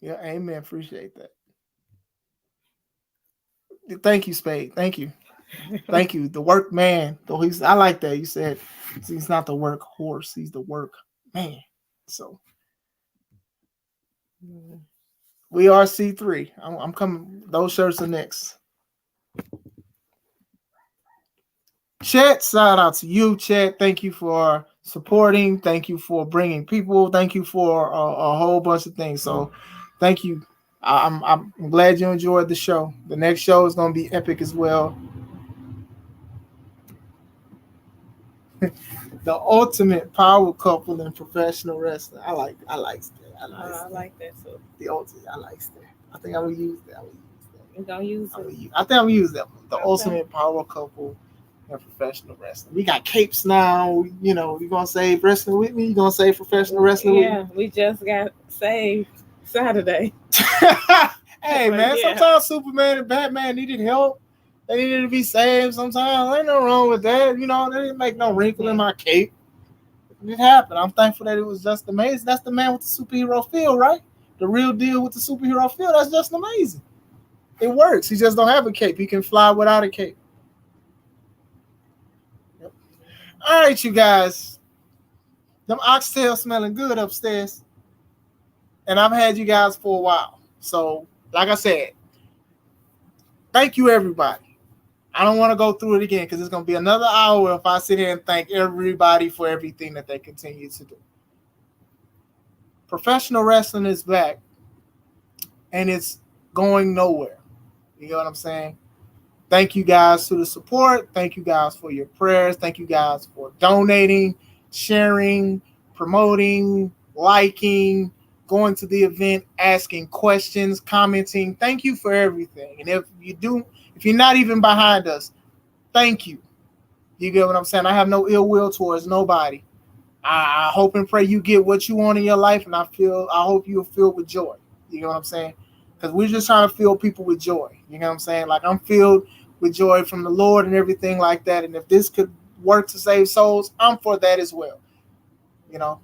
[SPEAKER 2] Yeah, amen. Appreciate that. Thank you, Spade. Thank you. Thank you. The work man. Though I like that. You said he's not the work horse, he's the work man. So we are C3. I'm coming. Those shirts are next. Chet, shout out to you, Chet. Thank you for supporting. Thank you for bringing people. Thank you for a whole bunch of things. So thank you. I'm glad you enjoyed the show. The next show is going to be epic as well. The ultimate power couple in professional wrestling. I like that. I like
[SPEAKER 1] that too.
[SPEAKER 2] The ultimate. I like that. I think I'm gonna use that.
[SPEAKER 1] You gonna use it?
[SPEAKER 2] I think I'm gonna use that one. The ultimate power couple in professional wrestling. We got capes now. You know, you gonna say wrestling with me? You gonna say professional wrestling with me?
[SPEAKER 1] Yeah, we just got saved Saturday.
[SPEAKER 2] Hey man, sometimes Superman and Batman needed help. They needed to be saved sometimes. Ain't no wrong with that. You know, they didn't make no wrinkle in my cape. It happened. I'm thankful that it was Just Amazing. That's the man with the superhero feel, right? The real deal with the superhero feel. That's Just Amazing. It works. He just don't have a cape. He can fly without a cape. Yep. All right, you guys. Them oxtails smelling good upstairs. And I've had you guys for a while. So, like I said, thank you, everybody. I don't want to go through it again because it's going to be another hour if I sit here and thank everybody for everything that they continue to do. Professional wrestling is back, and it's going nowhere. You know what I'm saying? Thank you guys for the support. Thank you guys for your prayers. Thank you guys for donating, sharing, promoting, liking, going to the event, asking questions, commenting. Thank you for everything. And if you're not even behind us, thank you. You get what I'm saying? I have no ill will towards nobody. I hope and pray you get what you want in your life, and I hope you're filled with joy. You know what I'm saying? Because we're just trying to fill people with joy. You know what I'm saying? Like, I'm filled with joy from the Lord and everything like that. And if this could work to save souls, I'm for that as well. You know?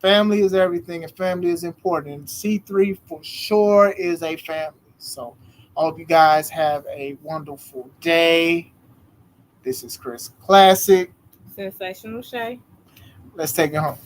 [SPEAKER 2] Family is everything, and family is important. And C3 for sure is a family. So I hope you guys have a wonderful day. This is Chris Classic.
[SPEAKER 1] Sensational Shay.
[SPEAKER 2] Let's take it home.